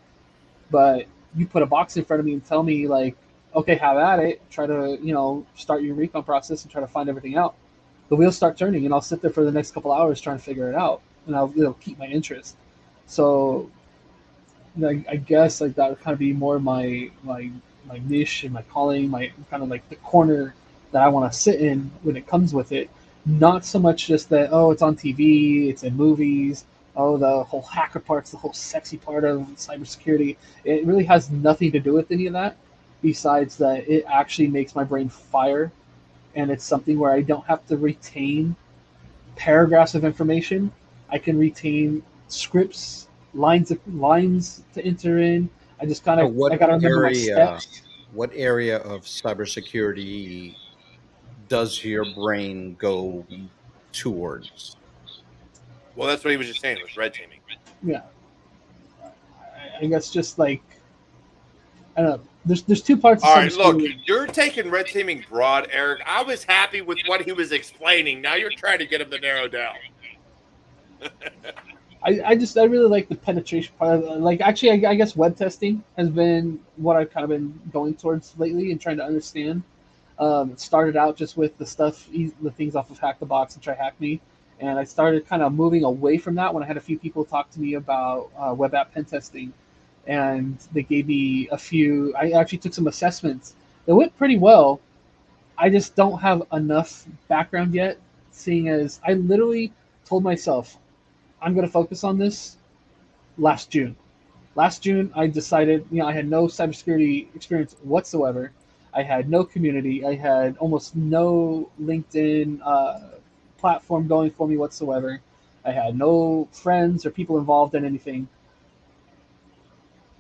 But you put a box in front of me and tell me like, okay, have at it. Try to start your recon process and try to find everything out. The wheels start turning, and I'll sit there for the next couple hours trying to figure it out, and it'll keep my interest. So I guess like that would kind of be more my niche and my calling, my kind of like the corner that I want to sit in when it comes with it. Not so much just that, oh, it's on TV, it's in movies, oh, the whole hacker part's the whole sexy part of cybersecurity. It really has nothing to do with any of that, besides that it actually makes my brain fire, and it's something where I don't have to retain paragraphs of information. I can retain scripts, lines to enter in. I just kind So of I gotta remember my steps. what area of cybersecurity does your brain go towards? Well, that's what he was just saying was red teaming. Yeah, I guess just like I don't know. There's two parts of All right, look, cybersecurity. you're taking red teaming broad, Eric. I was happy with what he was explaining. Now you're trying to get him to narrow down. I really like the penetration part. Like actually, I guess web testing has been what I've kind of been going towards lately and trying to understand. It started out just with the things off of Hack the Box and Try Hack Me, and I started kind of moving away from that when I had a few people talk to me about web app pen testing, and they gave me a few. I actually took some assessments. They went pretty well. I just don't have enough background yet, seeing as I literally told myself I'm going to focus on this last June. Last June, I decided, I had no cybersecurity experience whatsoever. I had no community. I had almost no LinkedIn platform going for me whatsoever. I had no friends or people involved in anything.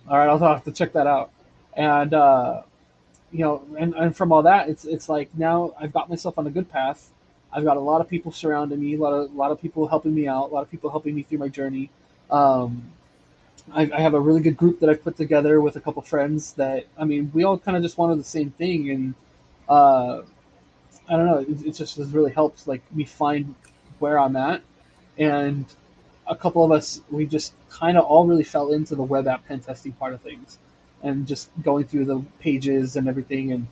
All right, I'll have to check that out. And and from all that, it's like now I've got myself on a good path. I've got a lot of people surrounding me, a lot of people helping me out, a lot of people helping me through my journey. Um, I have a really good group that I've put together with a couple friends that I mean we all kind of just wanted the same thing, and uh, I don't know, it just has really helped like me find where I'm at, and a couple of us we just kind of all really fell into the web app pen testing part of things, and just going through the pages and everything, and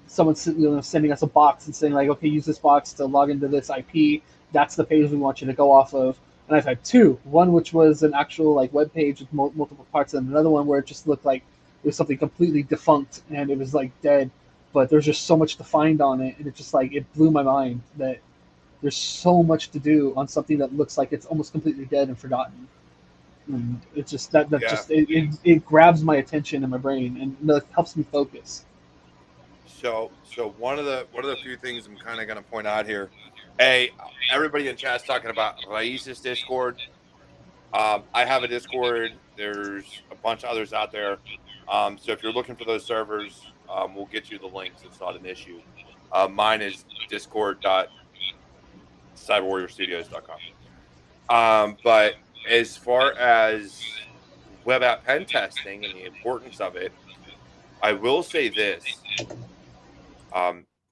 someone sending us a box and saying like, okay, use this box to log into this IP. That's the page we want you to go off of. And I've had two. One which was an actual like web page with multiple parts, and another one where it just looked like it was something completely defunct and it was like dead. But there's just so much to find on it, and it just like it blew my mind that there's so much to do on something that looks like it's almost completely dead and forgotten. And it's just that Yeah. just it grabs my attention and my brain, and it helps me focus. So one of the few things I'm kind of going to point out here. Hey, everybody in chat's talking about Raíces Discord. I have a Discord. There's a bunch of others out there. So if you're looking for those servers, we'll get you the links. It's not an issue. Mine is discord.cyberwarriorstudios.com. But as far as web app pen testing and the importance of it, I will say this.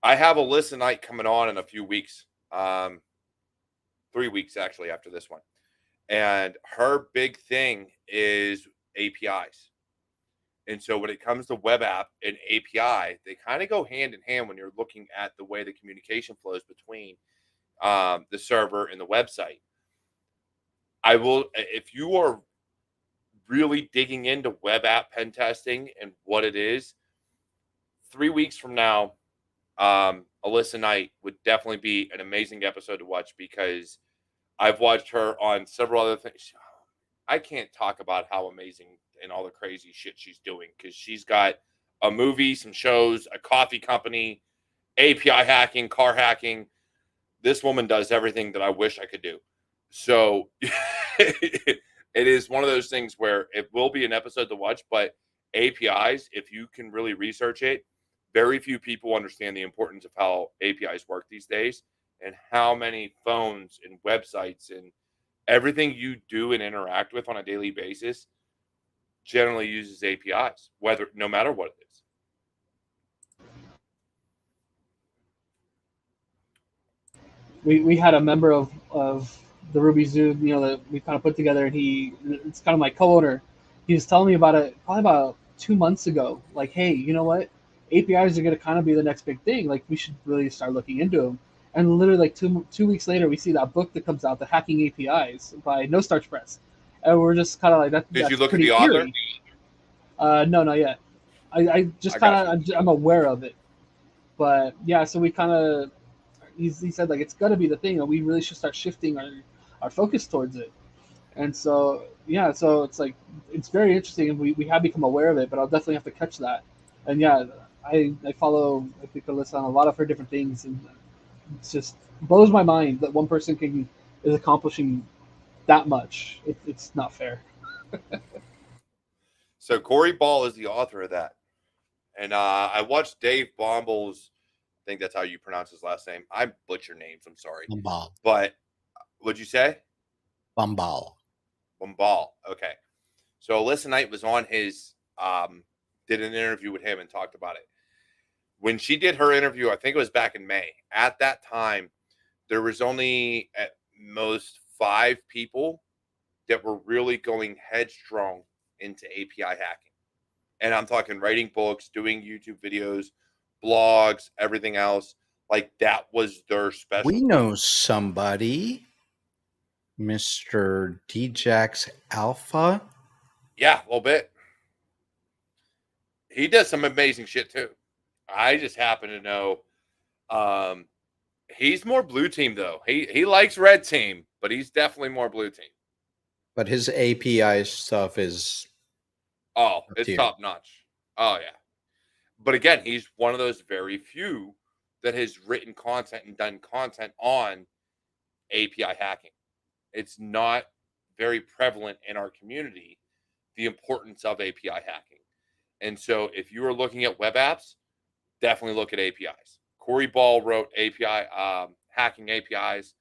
I have Alyssa Knight coming on in a few weeks, 3 weeks actually after this one. And her big thing is APIs. And so when it comes to web app and API, they kind of go hand in hand when you're looking at the way the communication flows between the server and the website. I will, if you are really digging into web app pen testing and what it is, 3 weeks from now, Alyssa Knight would definitely be an amazing episode to watch because I've watched her on several other things. I can't talk about how amazing and all the crazy shit she's doing because she's got a movie, some shows, a coffee company, API hacking, car hacking. This woman does everything that I wish I could do. So it is one of those things where it will be an episode to watch, but APIs, if you can really research it, very few people understand the importance of how APIs work these days and how many phones and websites and everything you do and interact with on a daily basis generally uses APIs, no matter what it is. We had a member of the Ruby Zoo, that we kind of put together, and it's kind of my co-owner. He was telling me about it probably about 2 months ago. Like, hey, you know what? APIs are going to kind of be the next big thing. Like, we should really start looking into them. And literally, like two weeks later, we see that book that comes out, The Hacking APIs by No Starch Press, and we're just kind of like, Did you that's look at pretty the author? eerie. No, not yet. I just kind of I'm aware of it, but yeah. So we kind of he said like it's gonna be the thing, and we really should start shifting our focus towards it. And so yeah, so it's like it's very interesting, and we have become aware of it. But I'll definitely have to catch that. And yeah, I follow I think Alyssa on a lot of her different things, and it's just blows my mind that one person is accomplishing that much. It's not fair. So Corey Ball is the author of that. And I watched Dave Bomble's, I think that's how you pronounce his last name. I butcher names, I'm sorry. Bombal. But what'd you say? Bombal. Bombal. Okay. So Alyssa Knight was on his, did an interview with him and talked about it. When she did her interview, I think it was back in May. At that time, there was only at most 5 people that were really going headstrong into API hacking. And I'm talking writing books, doing YouTube videos, blogs, everything else. Like that was their specialty. We know somebody, Mr. DJax Alpha. Yeah, a little bit. He does some amazing shit too. I just happen to know he's more blue team though. He likes red team, but he's definitely more blue team. But his API stuff is it's top notch. Oh yeah. But again, he's one of those very few that has written content and done content on API hacking. It's not very prevalent in our community, the importance of API hacking. And so if you are looking at web apps, definitely look at APIs. Corey Ball wrote API hacking APIs.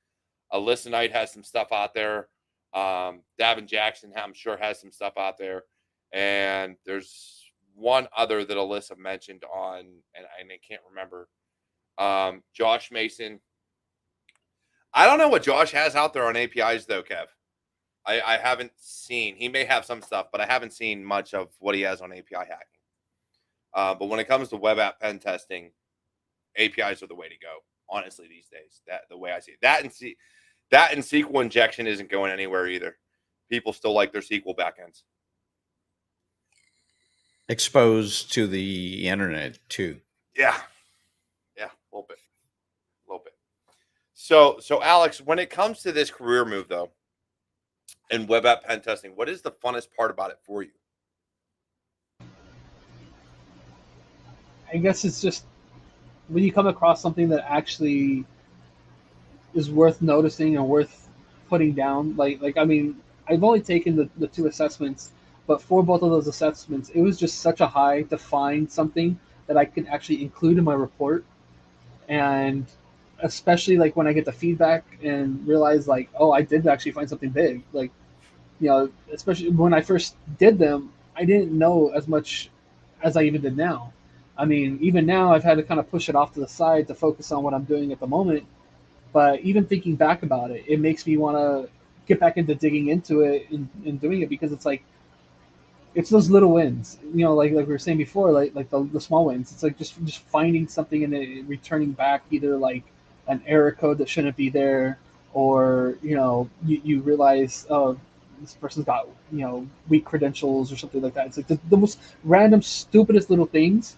Alyssa Knight has some stuff out there. Davin Jackson, I'm sure, has some stuff out there. And there's one other that Alyssa mentioned on, and I can't remember. Josh Mason. I don't know what Josh has out there on APIs though, Kev. I haven't seen. He may have some stuff, but I haven't seen much of what he has on API hacking. But when it comes to web app pen testing, APIs are the way to go. Honestly, these days, the way I see it, that and SQL injection isn't going anywhere either. People still like their SQL backends. Exposed to the internet too. Yeah, a little bit. So Alex, when it comes to this career move though, in web app pen testing, what is the funnest part about it for you? I guess it's just when you come across something that actually is worth noticing and worth putting down. Like I mean, I've only taken the 2 assessments, but for both of those assessments, it was just such a high to find something that I could actually include in my report. And especially like when I get the feedback and realize like, oh, I did actually find something big. Like, especially when I first did them, I didn't know as much as I even did now. I mean, even now I've had to kind of push it off to the side to focus on what I'm doing at the moment. But even thinking back about it, it makes me want to get back into digging into it and doing it, because it's like, it's those little wins, like we were saying before, like the small wins. It's like just finding something and it returning back either like an error code that shouldn't be there, or you realize, oh, this person's got weak credentials or something like that. It's like the most random stupidest little things.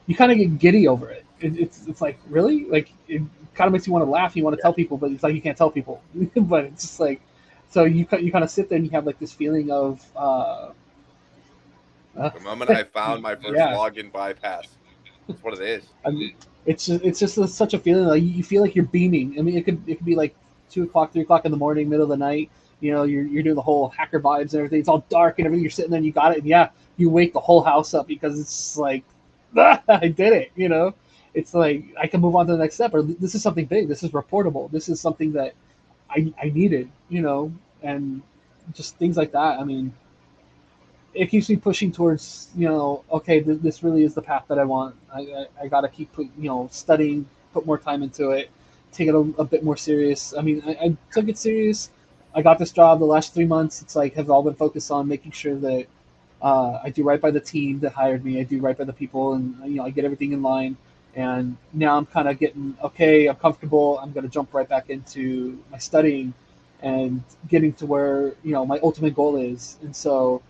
You kind of get giddy over it. It's like, really, like it kind of makes you want to laugh. You want to tell people, but it's like you can't tell people. But it's just like, so you kind of sit there and you have like this feeling of the moment I found my first login bypass. That's what it is. I mean, it's just such a feeling like you feel like you're beaming. I mean, it could be like 2 o'clock, 3 o'clock in the morning, middle of the night. you're doing the whole hacker vibes and everything. It's all dark and everything. You're sitting there and you got it. And yeah, you wake the whole house up because it's like, I did it. It's like I can move on to the next step. Or this is something big. This is reportable. This is something that I needed. And just things like that. I mean, it keeps me pushing towards, okay, this really is the path that I want. I got to keep studying, put more time into it, take it a bit more serious. I mean, I took it serious. I got this job the last 3 months. It's like have all been focused on making sure that I do right by the team that hired me. I do right by the people, and I get everything in line. And now I'm kind of getting okay. I'm comfortable. I'm going to jump right back into my studying and getting to where my ultimate goal is. And so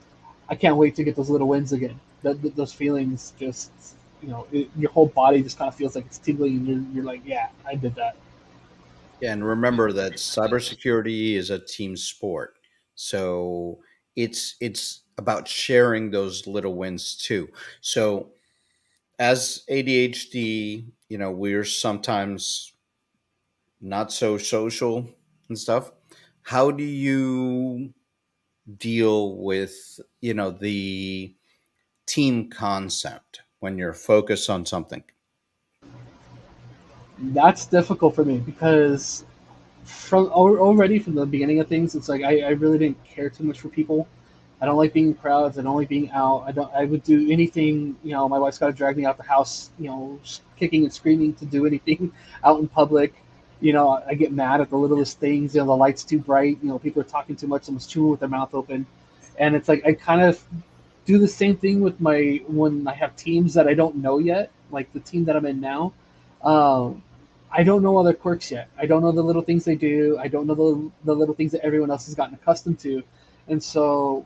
I can't wait to get those little wins again. Those feelings just, your whole body just kind of feels like it's tingling, and you're like, yeah, I did that. Yeah, and remember that cybersecurity is a team sport. So it's about sharing those little wins too. So as ADHD, we're sometimes not so social and stuff. How do you deal with, the team concept when you're focused on something? That's difficult for me because already from the beginning of things, it's like I really didn't care too much for people. I don't like being in crowds. I don't like being out. I would do anything. My wife's got to drag me out the house. Kicking and screaming to do anything out in public. I get mad at the littlest things. The light's too bright. People are talking too much. Someone's chewing with their mouth open, and it's like I kind of do the same thing with when I have teams that I don't know yet, like the team that I'm in now. Um, I don't know all their quirks yet. I don't know the little things they do. I don't know the little things that everyone else has gotten accustomed to, and so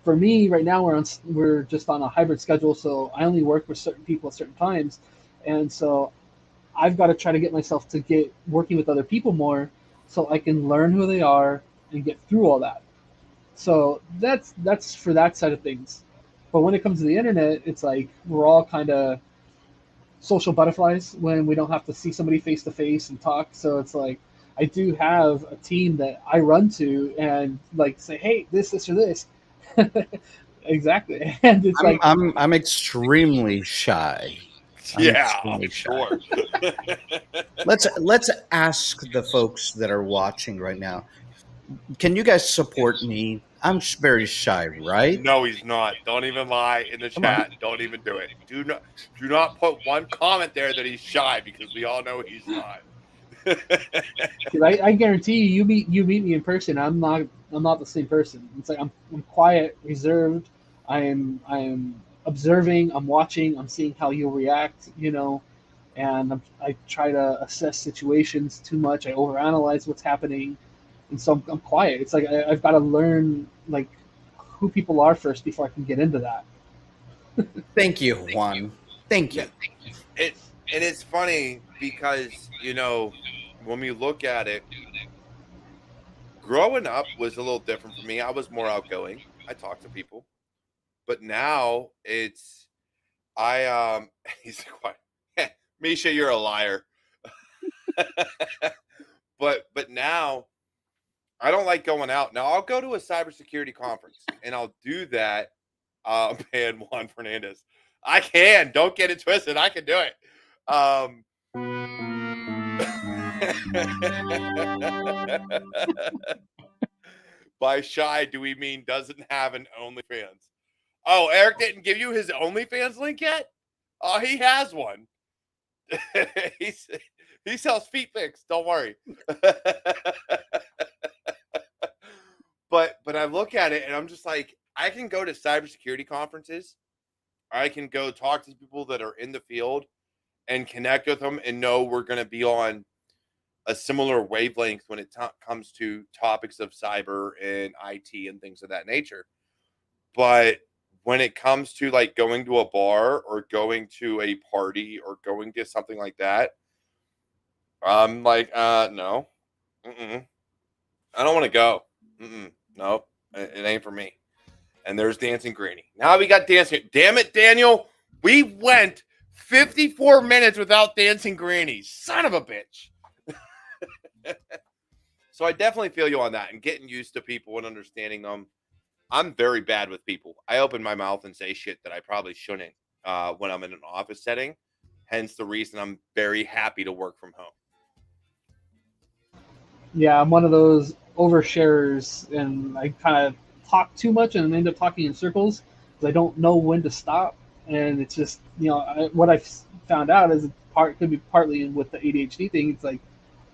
for me right now we're just on a hybrid schedule, so I only work with certain people at certain times, and so I've got to try to get myself to get working with other people more, so I can learn who they are and get through all that. So that's for that side of things. But when it comes to the internet, it's like we're all kind of social butterflies when we don't have to see somebody face to face and talk. So it's like I do have a team that I run to and like say, hey, this, or this. Exactly. And it's I'm like, I'm I'm extremely shy. I'm Yeah, I'm extremely shy. sure. Let's ask the folks that are watching right now. Can you guys support me? I'm very shy, right? No, he's not. Don't even lie in the come on. chat. Don't even do it. Do not put one comment there that he's shy because we all know he's not. 'Cause I guarantee you meet me in person. I'm not the same person. It's like I'm quiet, reserved. I'm observing. I'm watching. I'm seeing how you'll react. And I try to assess situations too much. I overanalyze what's happening, and so I'm quiet. It's like I've got to learn like who people are first before I can get into that. Thank you, Juan. Thank Yeah, you. and it's funny because when we look at it, growing up was a little different for me. I was more outgoing. I talked to people, but now it's he's quiet. Misha, you're a liar. But now I don't like going out. Now I'll go to a cybersecurity conference and I'll do that. Ban Juan Fernandez. I can. Don't get it twisted. I can do it. Um, by shy, do we mean doesn't have an OnlyFans? Oh, Eric didn't give you his OnlyFans link yet? Oh, he has one. He's, he sells feet pics. Don't worry. But I look at it and I'm just like, I can go to cybersecurity conferences. I can go talk to people that are in the field and connect with them and know we're going to be on a similar wavelength when it comes to topics of cyber and IT and things of that nature. But when it comes to like going to a bar or going to a party or going to something like that, I'm like, no, mm-mm. I don't want to go. Mm-mm. Nope, it ain't for me. And there's Dancing Granny. Now we got Dancing. Damn it, Daniel. We went 54 minutes without Dancing Granny. Son of a bitch. So I definitely feel you on that, and getting used to people and understanding them. I'm very bad with people. I open my mouth and say shit that I probably shouldn't when I'm in an office setting. Hence the reason I'm very happy to work from home. Yeah, I'm one of those oversharers, and I kind of talk too much and end up talking in circles because I don't know when to stop. And it's just, what I've found out is could be partly with the ADHD thing. It's like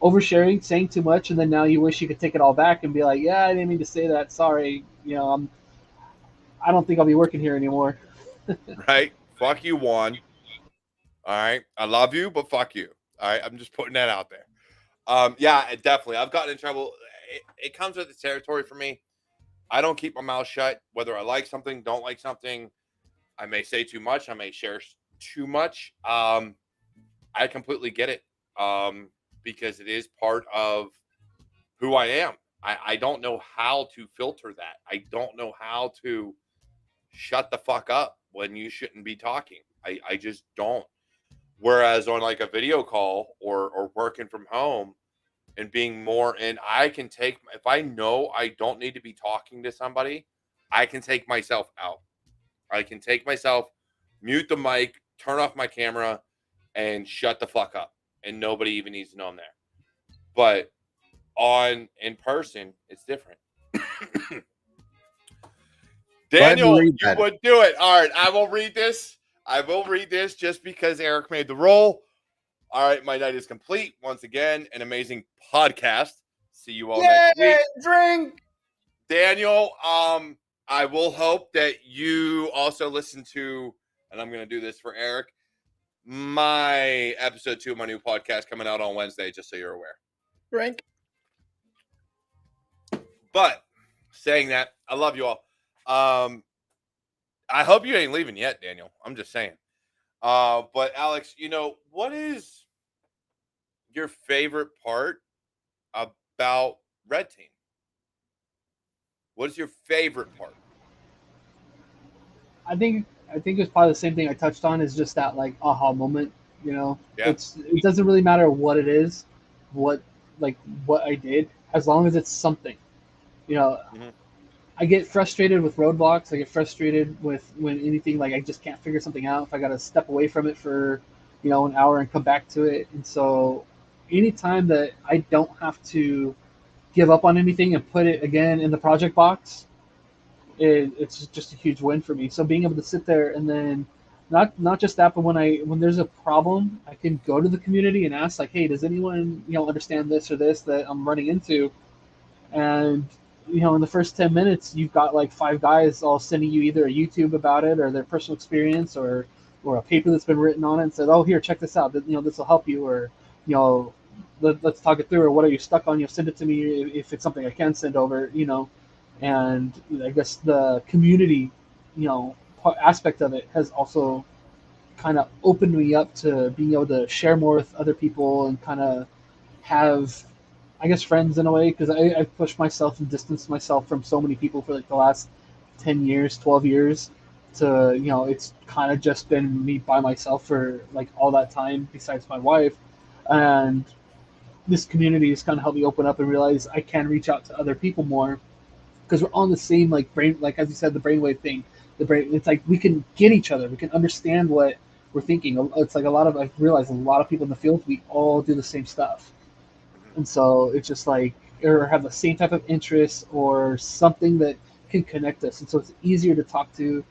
oversharing, saying too much, and then now you wish you could take it all back and be like, yeah, I didn't mean to say that. Sorry. I don't think I'll be working here anymore. Right? Fuck you, Juan. All right. I love you, but fuck you. All right. I'm just putting that out there. Yeah, definitely. I've gotten in trouble. It comes with the territory for me. I don't keep my mouth shut, whether I like something, don't like something. I may say too much. I may share too much. I completely get it because it is part of who I am. I don't know how to filter that. I don't know how to shut the fuck up when you shouldn't be talking. I just don't. Whereas on like a video call or working from home and being more, and I can take, if I know I don't need to be talking to somebody, I can take myself out. I can take myself, mute the mic, turn off my camera, and shut the fuck up. And nobody even needs to know I'm there. But in person, it's different. Daniel, you would do it. All right, I will read this. I will read this just because Eric made the roll. All right, my night is complete. Once again, an amazing podcast. See you all next week. Drink. Daniel, I will hope that you also listen to, and I'm going to do this for Eric, my episode 2 of my new podcast coming out on Wednesday, just so you're aware. Drink. But saying that, I love you all. I hope you ain't leaving yet, Daniel. I'm just saying. But Alex, what is your favorite part about Red Team? What is your favorite part? I think it's probably the same thing I touched on, is just that like aha moment. Yeah. It doesn't really matter what it is, what I did, as long as it's something. Mm-hmm. I get frustrated with roadblocks. I get frustrated with when anything, like I just can't figure something out. If I got to step away from it for, an hour and come back to it. And so anytime that I don't have to give up on anything and put it again in the project box, it's just a huge win for me. So being able to sit there and then not just that, but when there's a problem, I can go to the community and ask like, hey, does anyone understand this or this that I'm running into? And in the first 10 minutes, you've got like 5 guys all sending you either a YouTube about it or their personal experience or a paper that's been written on it and said, oh, here, check this out. This will help you, or let's talk it through, or what are you stuck on? Send it to me if it's something I can send over. And I guess the community, aspect of it has also kind of opened me up to being able to share more with other people and kind of have, I guess, friends in a way, because I've pushed myself and distanced myself from so many people for like the last 10 years, 12 years to, it's kind of just been me by myself for like all that time besides my wife. And this community has kind of helped me open up and realize I can reach out to other people more, because we're on the same like brain, like as you said, the brainwave thing. The brain, it's like we can get each other, we can understand what we're thinking. It's like I've realized a lot of people in the field, we all do the same stuff, and so it's just like, or have the same type of interests or something that can connect us, and so it's easier to talk to,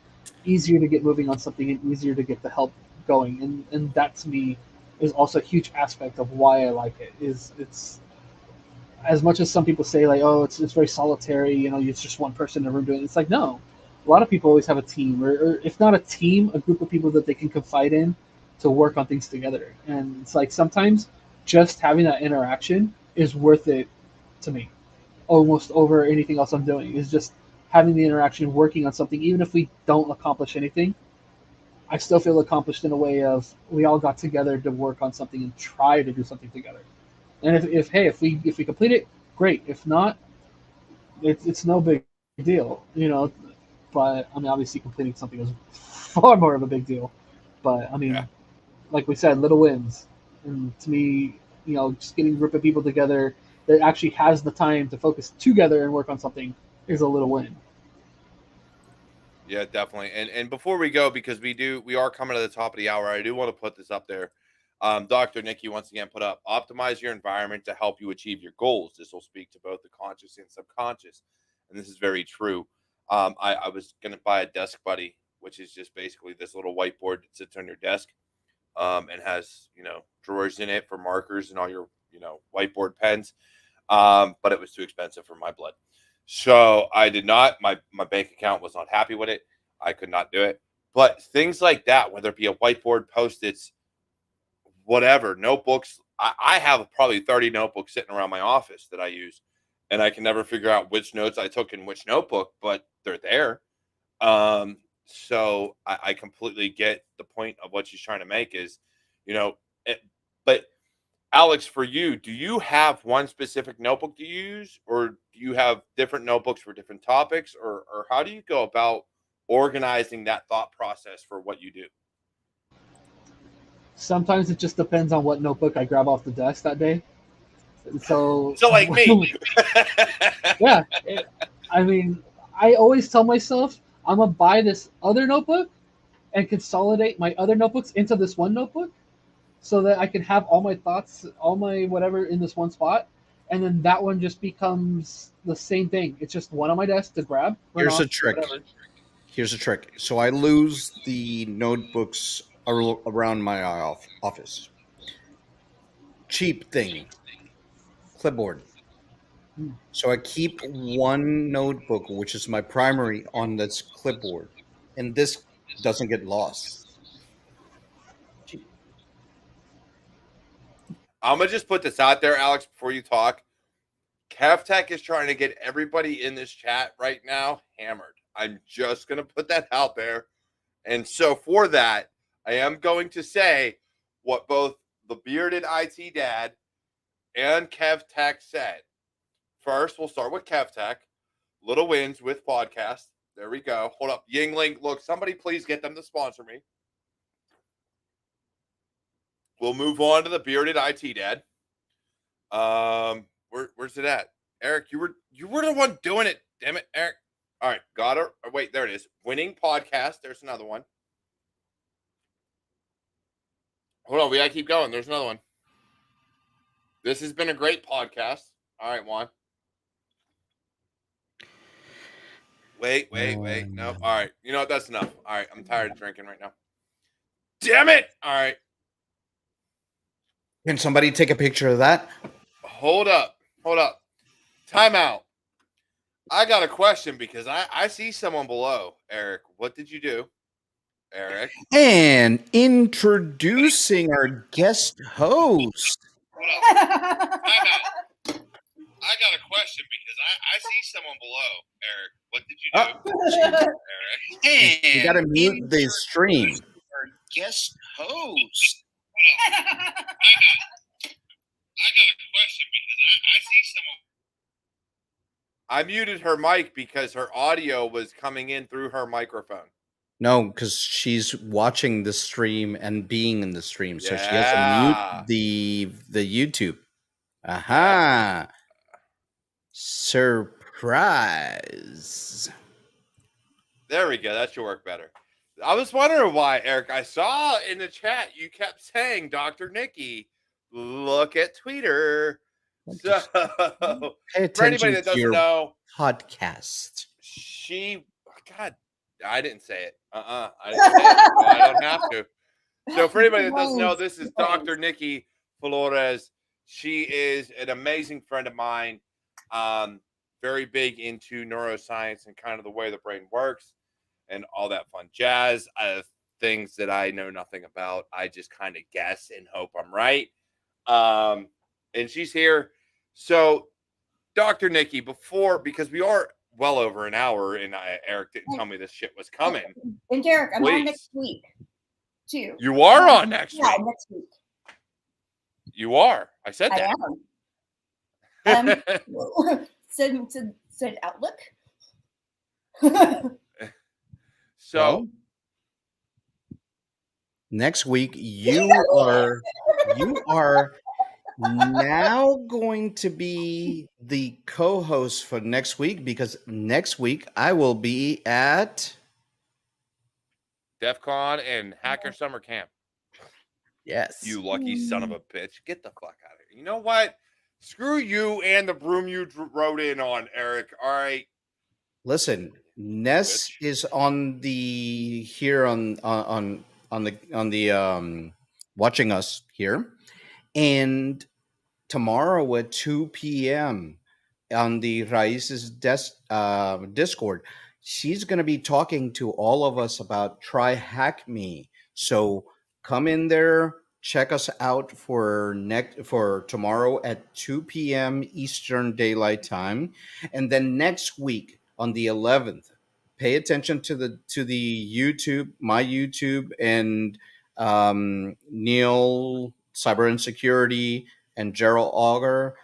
easier to get moving on something, and easier to get the help going. And that to me is also a huge aspect of why I like it. Is it's, as much as some people say like, oh, it's very solitary, it's just one person in a room doing it. It's like, no, a lot of people always have a team, or if not a team, a group of people that they can confide in to work on things together. And it's like sometimes just having that interaction is worth it to me, almost over anything else I'm doing. Is just having the interaction, working on something, even if we don't accomplish anything, I still feel accomplished in a way of we all got together to work on something and try to do something together. And if we complete it, great. If not, it's no big deal, But I mean, obviously, completing something is far more of a big deal. But I mean, like we said, little wins. And to me, just getting a group of people together that actually has the time to focus together and work on something is a little win. Yeah, definitely. And before we go, because we are coming to the top of the hour, I do want to put this up there. Dr. Nikki once again put up, optimize your environment to help you achieve your goals. This will speak to both the conscious and subconscious. And this is very true. I was going to buy a desk buddy, which is just basically this little whiteboard that sits on your desk, and has, drawers in it for markers and all your, whiteboard pens. But it was too expensive for my blood. So I did not, my bank account was not happy with it. I could not do it. But things like that, whether it be a whiteboard, Post-its, whatever, notebooks, I have probably 30 notebooks sitting around my office that I use. And I can never figure out which notes I took in which notebook, but they're there. So I completely get the point of what she's trying to make is, but Alex, for you, do you have one specific notebook you use, or do you have different notebooks for different topics, or how do you go about organizing that thought process for what you do? Sometimes it just depends on what notebook I grab off the desk that day. So like me. Yeah. I mean, I always tell myself I'm going to buy this other notebook and consolidate my other notebooks into this one notebook so that I can have all my thoughts, all my whatever in this one spot. And then that one just becomes the same thing. It's just one on my desk to grab. Here's a trick. So I lose the notebooks around my office. Cheap thing. Clipboard. So I keep one notebook, which is my primary, on this clipboard. And this doesn't get lost. I'm going to just put this out there, Alex, before you talk. CavTech is trying to get everybody in this chat right now hammered. I'm just going to put that out there. And so for that, I am going to say what both the bearded IT dad and CavTech said. First, we'll start with CavTech. Little wins with podcast. There we go. Hold up. Yingling. Look, somebody please get them to sponsor me. We'll move on to the bearded IT dad. Where's it at? Eric, you were the one doing it. Damn it, Eric. All right, got her. Oh, wait, there it is. Winning podcast. There's another one. Hold on, we gotta keep going. There's another one. This has been a great podcast. All right, Juan. Wait. No. All right. You know what? That's enough. All right. I'm tired of drinking right now. Damn it. All right. Can somebody take a picture of that? Hold up. Time out. I got a question because I see someone below. Eric, what did you do? Eric. And introducing our guest host. Hold up. Time out. I got a question because I see someone below. Eric, what did you do? Eric. You got to mute the stream. Our guest host. I got a question because I see someone. I muted her mic because her audio was coming in through her microphone. No, because she's watching the stream and being in the stream, so she has to mute the YouTube. Aha! Surprise! There we go. That should work better. I was wondering why, Eric. I saw in the chat you kept saying, Dr. Nikki, look at Twitter. So, for anybody that doesn't know, podcast. God, I didn't say it. I didn't say it. No, I don't have to. So, for anybody that doesn't know, this is Dr. Nikki Flores. She is an amazing friend of mine. Very big into neuroscience and kind of the way the brain works and all that fun jazz. Things that I know nothing about. I just kind of guess and hope I'm right. And she's here. So, Dr. Nikki, because we are well over an hour, and Eric didn't tell me this shit was coming. And Derek, I'm on next week, too. You are on next week? Yeah, next week. You are. I said that. I am. Said Outlook. So, next week you are now going to be the co-host for next week because next week I will be at DEF CON and Hacker Summer Camp. yes. You lucky son of a bitch. Get the fuck out of here. You know what? Screw you and the broom you wrote in on, Eric. All right. Listen, Ness Bitch. is on the here on the watching us here, and tomorrow at 2 p.m. on the Raíces Discord, she's going to be talking to all of us about Try Hack Me. So come in there, check us out for tomorrow at 2 p.m. Eastern Daylight Time, and then next week on the 11th, pay attention to the YouTube, my YouTube, and Neil Cyber Insecurity and Gerald Auger.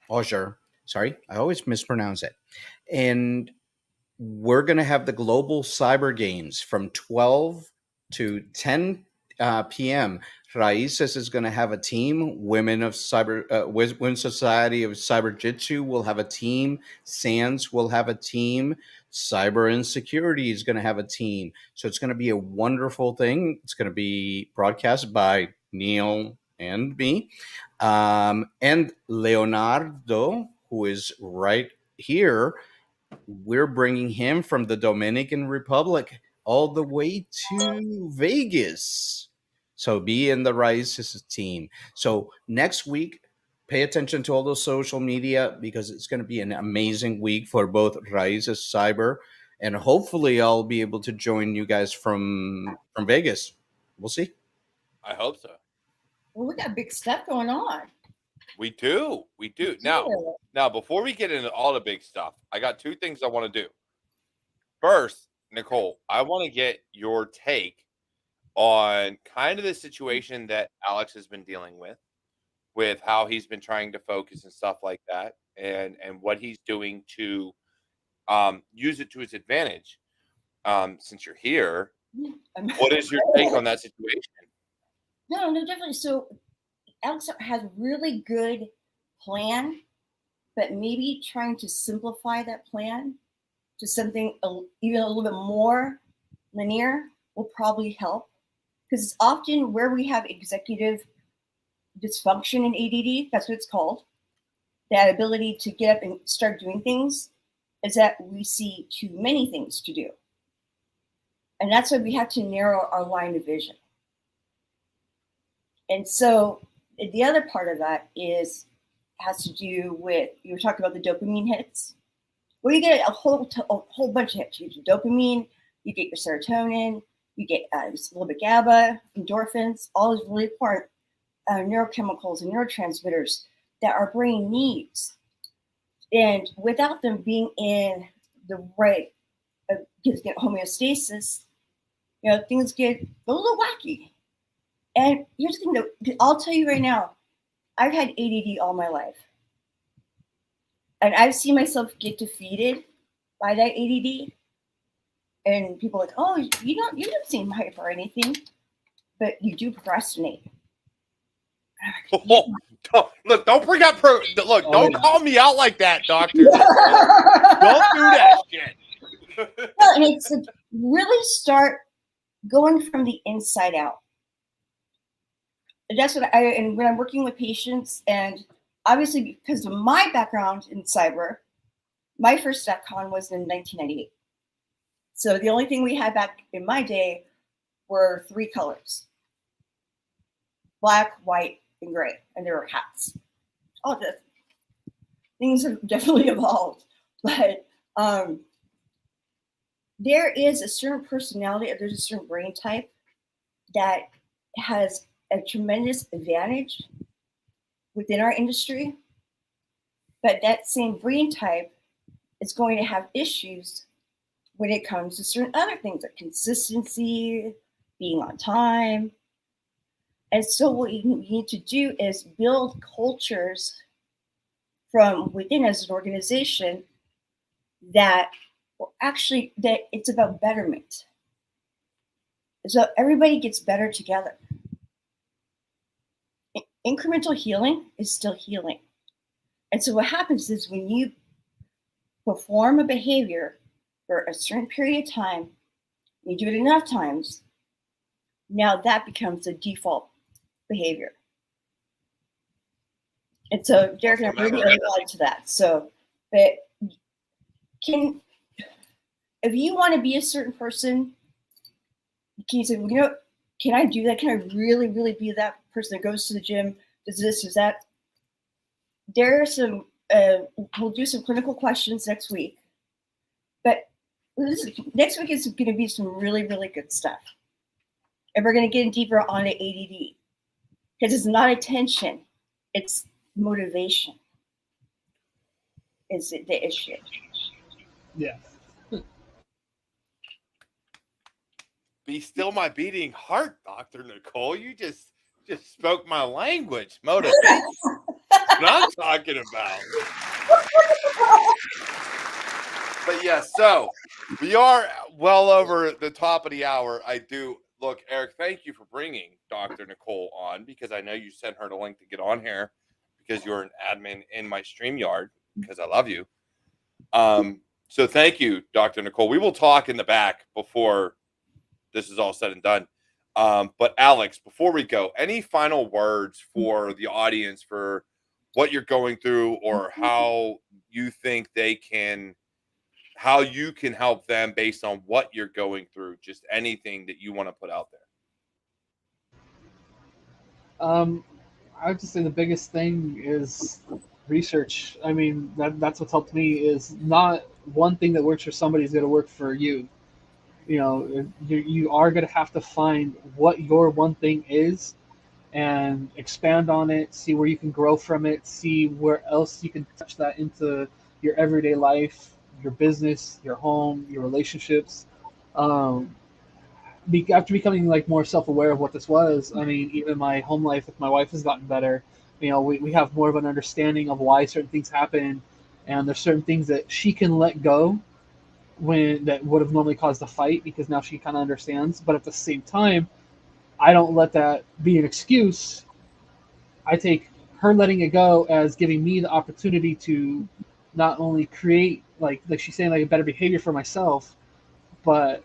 Auger, sorry, I always mispronounce it. And we're going to have the global cyber games from 12 to 10 p.m. Raices is going to have a team. Women of Cyber, Women's Society of Cyber Jitsu will have a team. SANS will have a team. Cyber Insecurity is going to have a team. So it's going to be a wonderful thing. It's going to be broadcast by Neil and me. And Leonardo, who is right here, we're bringing him from the Dominican Republic all the way to Vegas. So be in the Rises team. So next week, pay attention to all those social media because it's going to be an amazing week for both Rises Cyber, and hopefully I'll be able to join you guys from Vegas. We'll see. I hope so. Well, we got big stuff going on. We do. Now, before we get into all the big stuff, I got two things I want to do. First, Nicole, I want to get your take on kind of the situation that Alex has been dealing with how he's been trying to focus and stuff like that, and what he's doing to use it to his advantage. Since you're here, what is your take on that situation? No, definitely. So Alex has a really good plan, but maybe trying to simplify that plan to something even a little bit more linear will probably help. Because it's often where we have executive dysfunction in ADD, that's what it's called, that ability to get up and start doing things, is that we see too many things to do. And that's why we have to narrow our line of vision. And so the other part of that has to do with, you were talking about the dopamine hits. Well, you get a whole bunch of hits. You get dopamine, you get your serotonin, you get a little bit GABA, endorphins, all these really important neurochemicals and neurotransmitters that our brain needs. And without them being in the right, get homeostasis, things get a little wacky. And here's the thing that I'll tell you right now, I've had ADD all my life. And I've seen myself get defeated by that ADD. And people are like, oh, you don't seem hype or anything, but you do procrastinate. Look, don't bring up don't call me out like that, doctor. Don't do that shit. No, and it's really start going from the inside out. And that's what and when I'm working with patients, and obviously because of my background in cyber, my first DEFCON was in 1998. So the only thing we had back in my day were 3 colors: black, white, and gray, and there were hats. All the things have definitely evolved, but there is a certain personality, there's a certain brain type that has a tremendous advantage within our industry, but that same brain type is going to have issues when it comes to certain other things like consistency, being on time. And so what you need to do is build cultures from within as an organization that it's about betterment. So everybody gets better together. incremental healing is still healing. And so what happens is when you perform a behavior for a certain period of time, you do it enough times, now that becomes the default behavior. And so Derek and I really add to that. So that if you want to be a certain person, can you say, well, you know, can I do that? Can I really, really be that person that goes to the gym, does this, does that? There are some, we'll do some clinical questions next week, but next week is going to be some really, really good stuff. And we're going to get deeper on the ADD because it's not attention, it's motivation is the issue. Yeah. Be still my beating heart, Dr. Nicole. You just spoke my language. Motivation. That's what I'm talking about. But yes, so we are well over the top of the hour. Look, Eric, thank you for bringing Dr. Nicole on because I know you sent her the link to get on here because you're an admin in my StreamYard because I love you. So thank you, Dr. Nicole. We will talk in the back before this is all said and done. But Alex, before we go, any final words for the audience for what you're going through or how you think how you can help them based on what you're going through? Just anything that you want to put out there. I would just say the biggest thing is research. I mean, that's what's helped me is not one thing that works for somebody is going to work for you. You know, you are going to have to find what your one thing is and expand on it, see where you can grow from it, see where else you can touch that into your everyday life, your business, your home, your relationships. After becoming like more self-aware of what this was, I mean, even my home life with my wife has gotten better. You know, we have more of an understanding of why certain things happen, and there's certain things that she can let go when that would have normally caused a fight because now she kind of understands. But at the same time, I don't let that be an excuse. I take her letting it go as giving me the opportunity to not only create like she's saying, like a better behavior for myself, but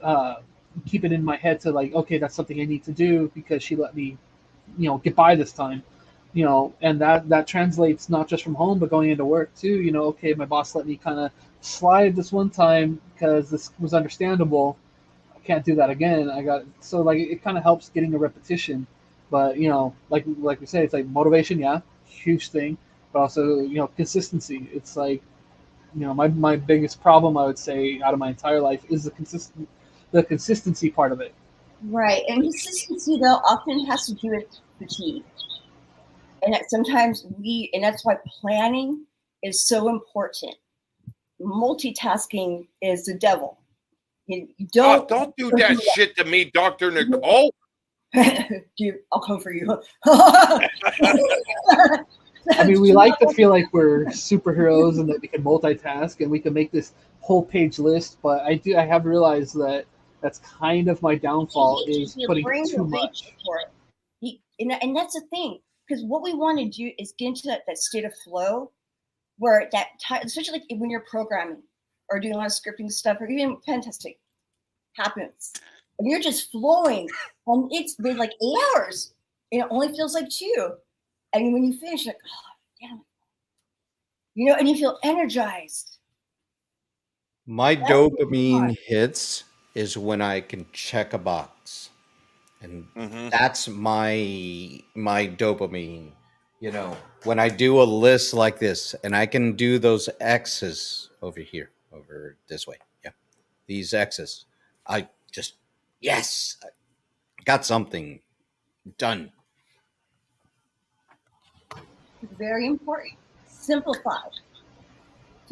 keep it in my head to like, okay, that's something I need to do because she let me, get by this time, and that translates not just from home but going into work too. Okay, my boss let me kind of slide this one time because this was understandable. I can't do that again. So like it kind of helps getting a repetition, but like we say, it's like motivation, yeah, huge thing, but also consistency. It's like my biggest problem, I would say, out of my entire life is the consistency part of it. Right, and consistency though often has to do with fatigue, and that sometimes and that's why planning is so important. Multitasking is the devil. You don't do that shit to me, Dr. Nicole. Dude, I'll come for you. I mean, we like to feel like we're superheroes and that we can multitask and we can make this whole page list, but I have realized that that's kind of my downfall is putting too much. For it. And that's the thing, because what we want to do is get into that state of flow where that time, especially like when you're programming or doing a lot of scripting stuff or even pen testing happens. And you're just flowing and it's been like 8 hours and it only feels like 2. And when you finish, you're like, oh, damn. And you feel energized. My dopamine hits is when I can check a box. And that's my dopamine. When I do a list like this and I can do those X's over here, over this way. Yeah. These X's. I just, yes, I got something done. It's very important. Simplify.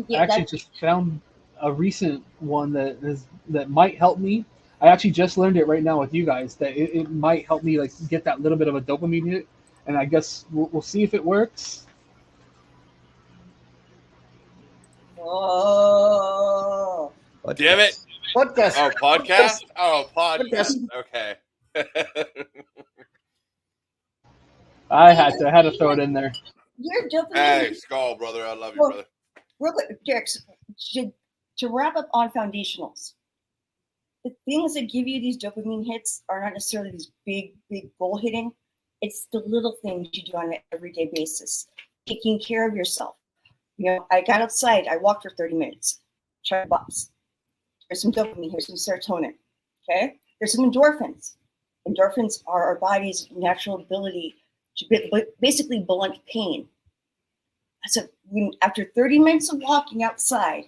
I actually just found a recent one that might help me. I actually just learned it right now with you guys that it might help me like get that little bit of a dopamine hit, and I guess we'll see if it works. Oh, Damn it! Podcast. Oh, podcast. Oh, podcast. Okay. I had to throw it in there. Your dopamine. Hey, Skull, brother. I love you, Well, brother. real quick, Derek, to wrap up on foundationals, the things that give you these dopamine hits are not necessarily these big goal hitting. It's the little things you do on an everyday basis. Taking care of yourself. You know, I got outside, I walked for 30 minutes. Try the box. Here's some dopamine, here's some serotonin. Okay? There's some endorphins. Endorphins are our body's natural ability to basically blunt pain. So after 30 minutes of walking outside,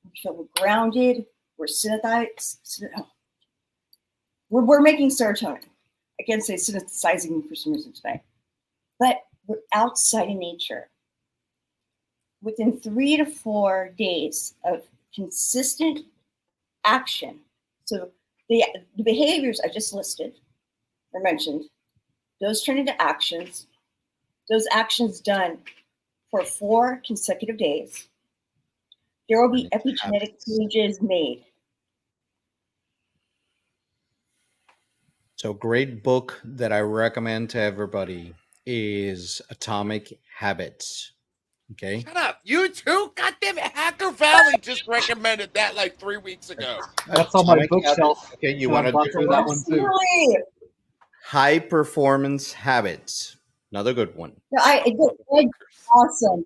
we feel grounded, we're synthesized, we're making serotonin. I can't say synthesizing for some reason today, but we're outside in nature. Within 3 to 4 days of consistent action, so the behaviors I just listed or mentioned, those turn into actions, those actions done for 4 consecutive days, there will be epigenetic changes made. So, great book that I recommend to everybody is Atomic Habits. Okay. Shut up. You too? Goddamn it. Hacker Valley just recommended that like 3 weeks ago. That's on my Atomic bookshelf. Habits. Okay, you And want I've gone through to that one too. Absolutely. High Performance Habits. Another good one. No, awesome.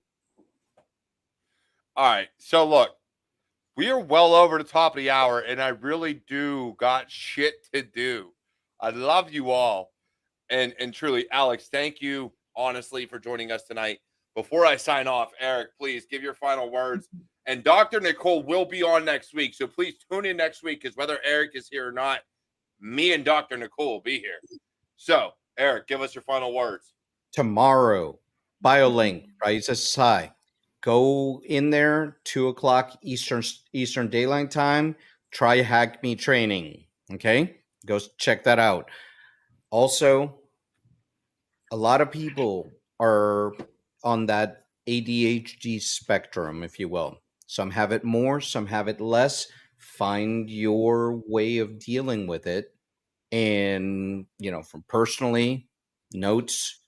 All right. So look, we are well over the top of the hour, and I really do got shit to do. I love you all. And truly, Alex, thank you honestly for joining us tonight. Before I sign off, Eric, please give your final words. And Dr. Nicole will be on next week. So please tune in next week, because whether Eric is here or not, me and Dr. Nicole will be here. So, Eric, give us your final words. Tomorrow, BioLink, prices high. Go in there, 2:00 Eastern Daylight Time. Try Hack Me training. Okay, go check that out. Also, a lot of people are on that ADHD spectrum, if you will. Some have it more, some have it less. Find your way of dealing with it. And, from personally, notes,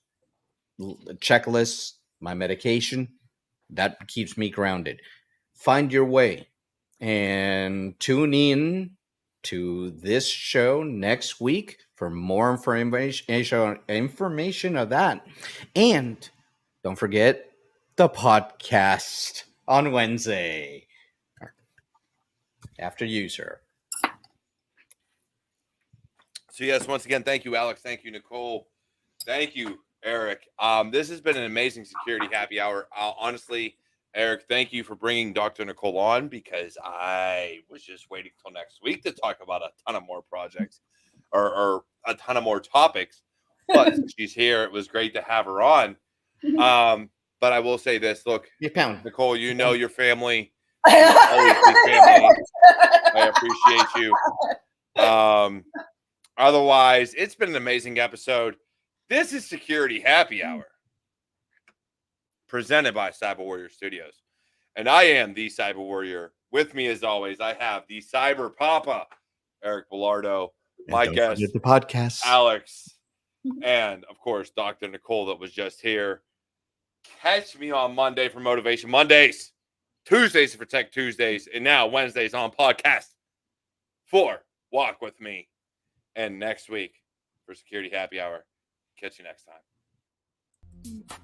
checklists, my medication, that keeps me grounded. Find your way and tune in to this show next week for more information of that. And don't forget the podcast on Wednesday. After you, sir. So yes, once again, thank you, Alex. Thank you, Nicole. Thank you, Eric. This has been an amazing security happy hour. Honestly, Eric, thank you for bringing Dr. Nicole on, because I was just waiting till next week to talk about a ton of more projects or a ton of more topics. But since she's here, it was great to have her on. But I will say this: look, Nicole, you know your family. Always be family. I appreciate you. Otherwise, it's been an amazing episode. This is Security Happy Hour, presented by CyberWarriorStudios. And I am the Cyber Warrior. With me, as always, I have the Cyber Papa, Eric Bellardo, my guest, the podcast, Alex, and, of course, Dr. Nicole that was just here. Catch me on Monday for Motivation Mondays, Tuesdays for Tech Tuesdays, and now Wednesdays on podcast for Walk With Me. And next week for Security Happy Hour. Catch you next time.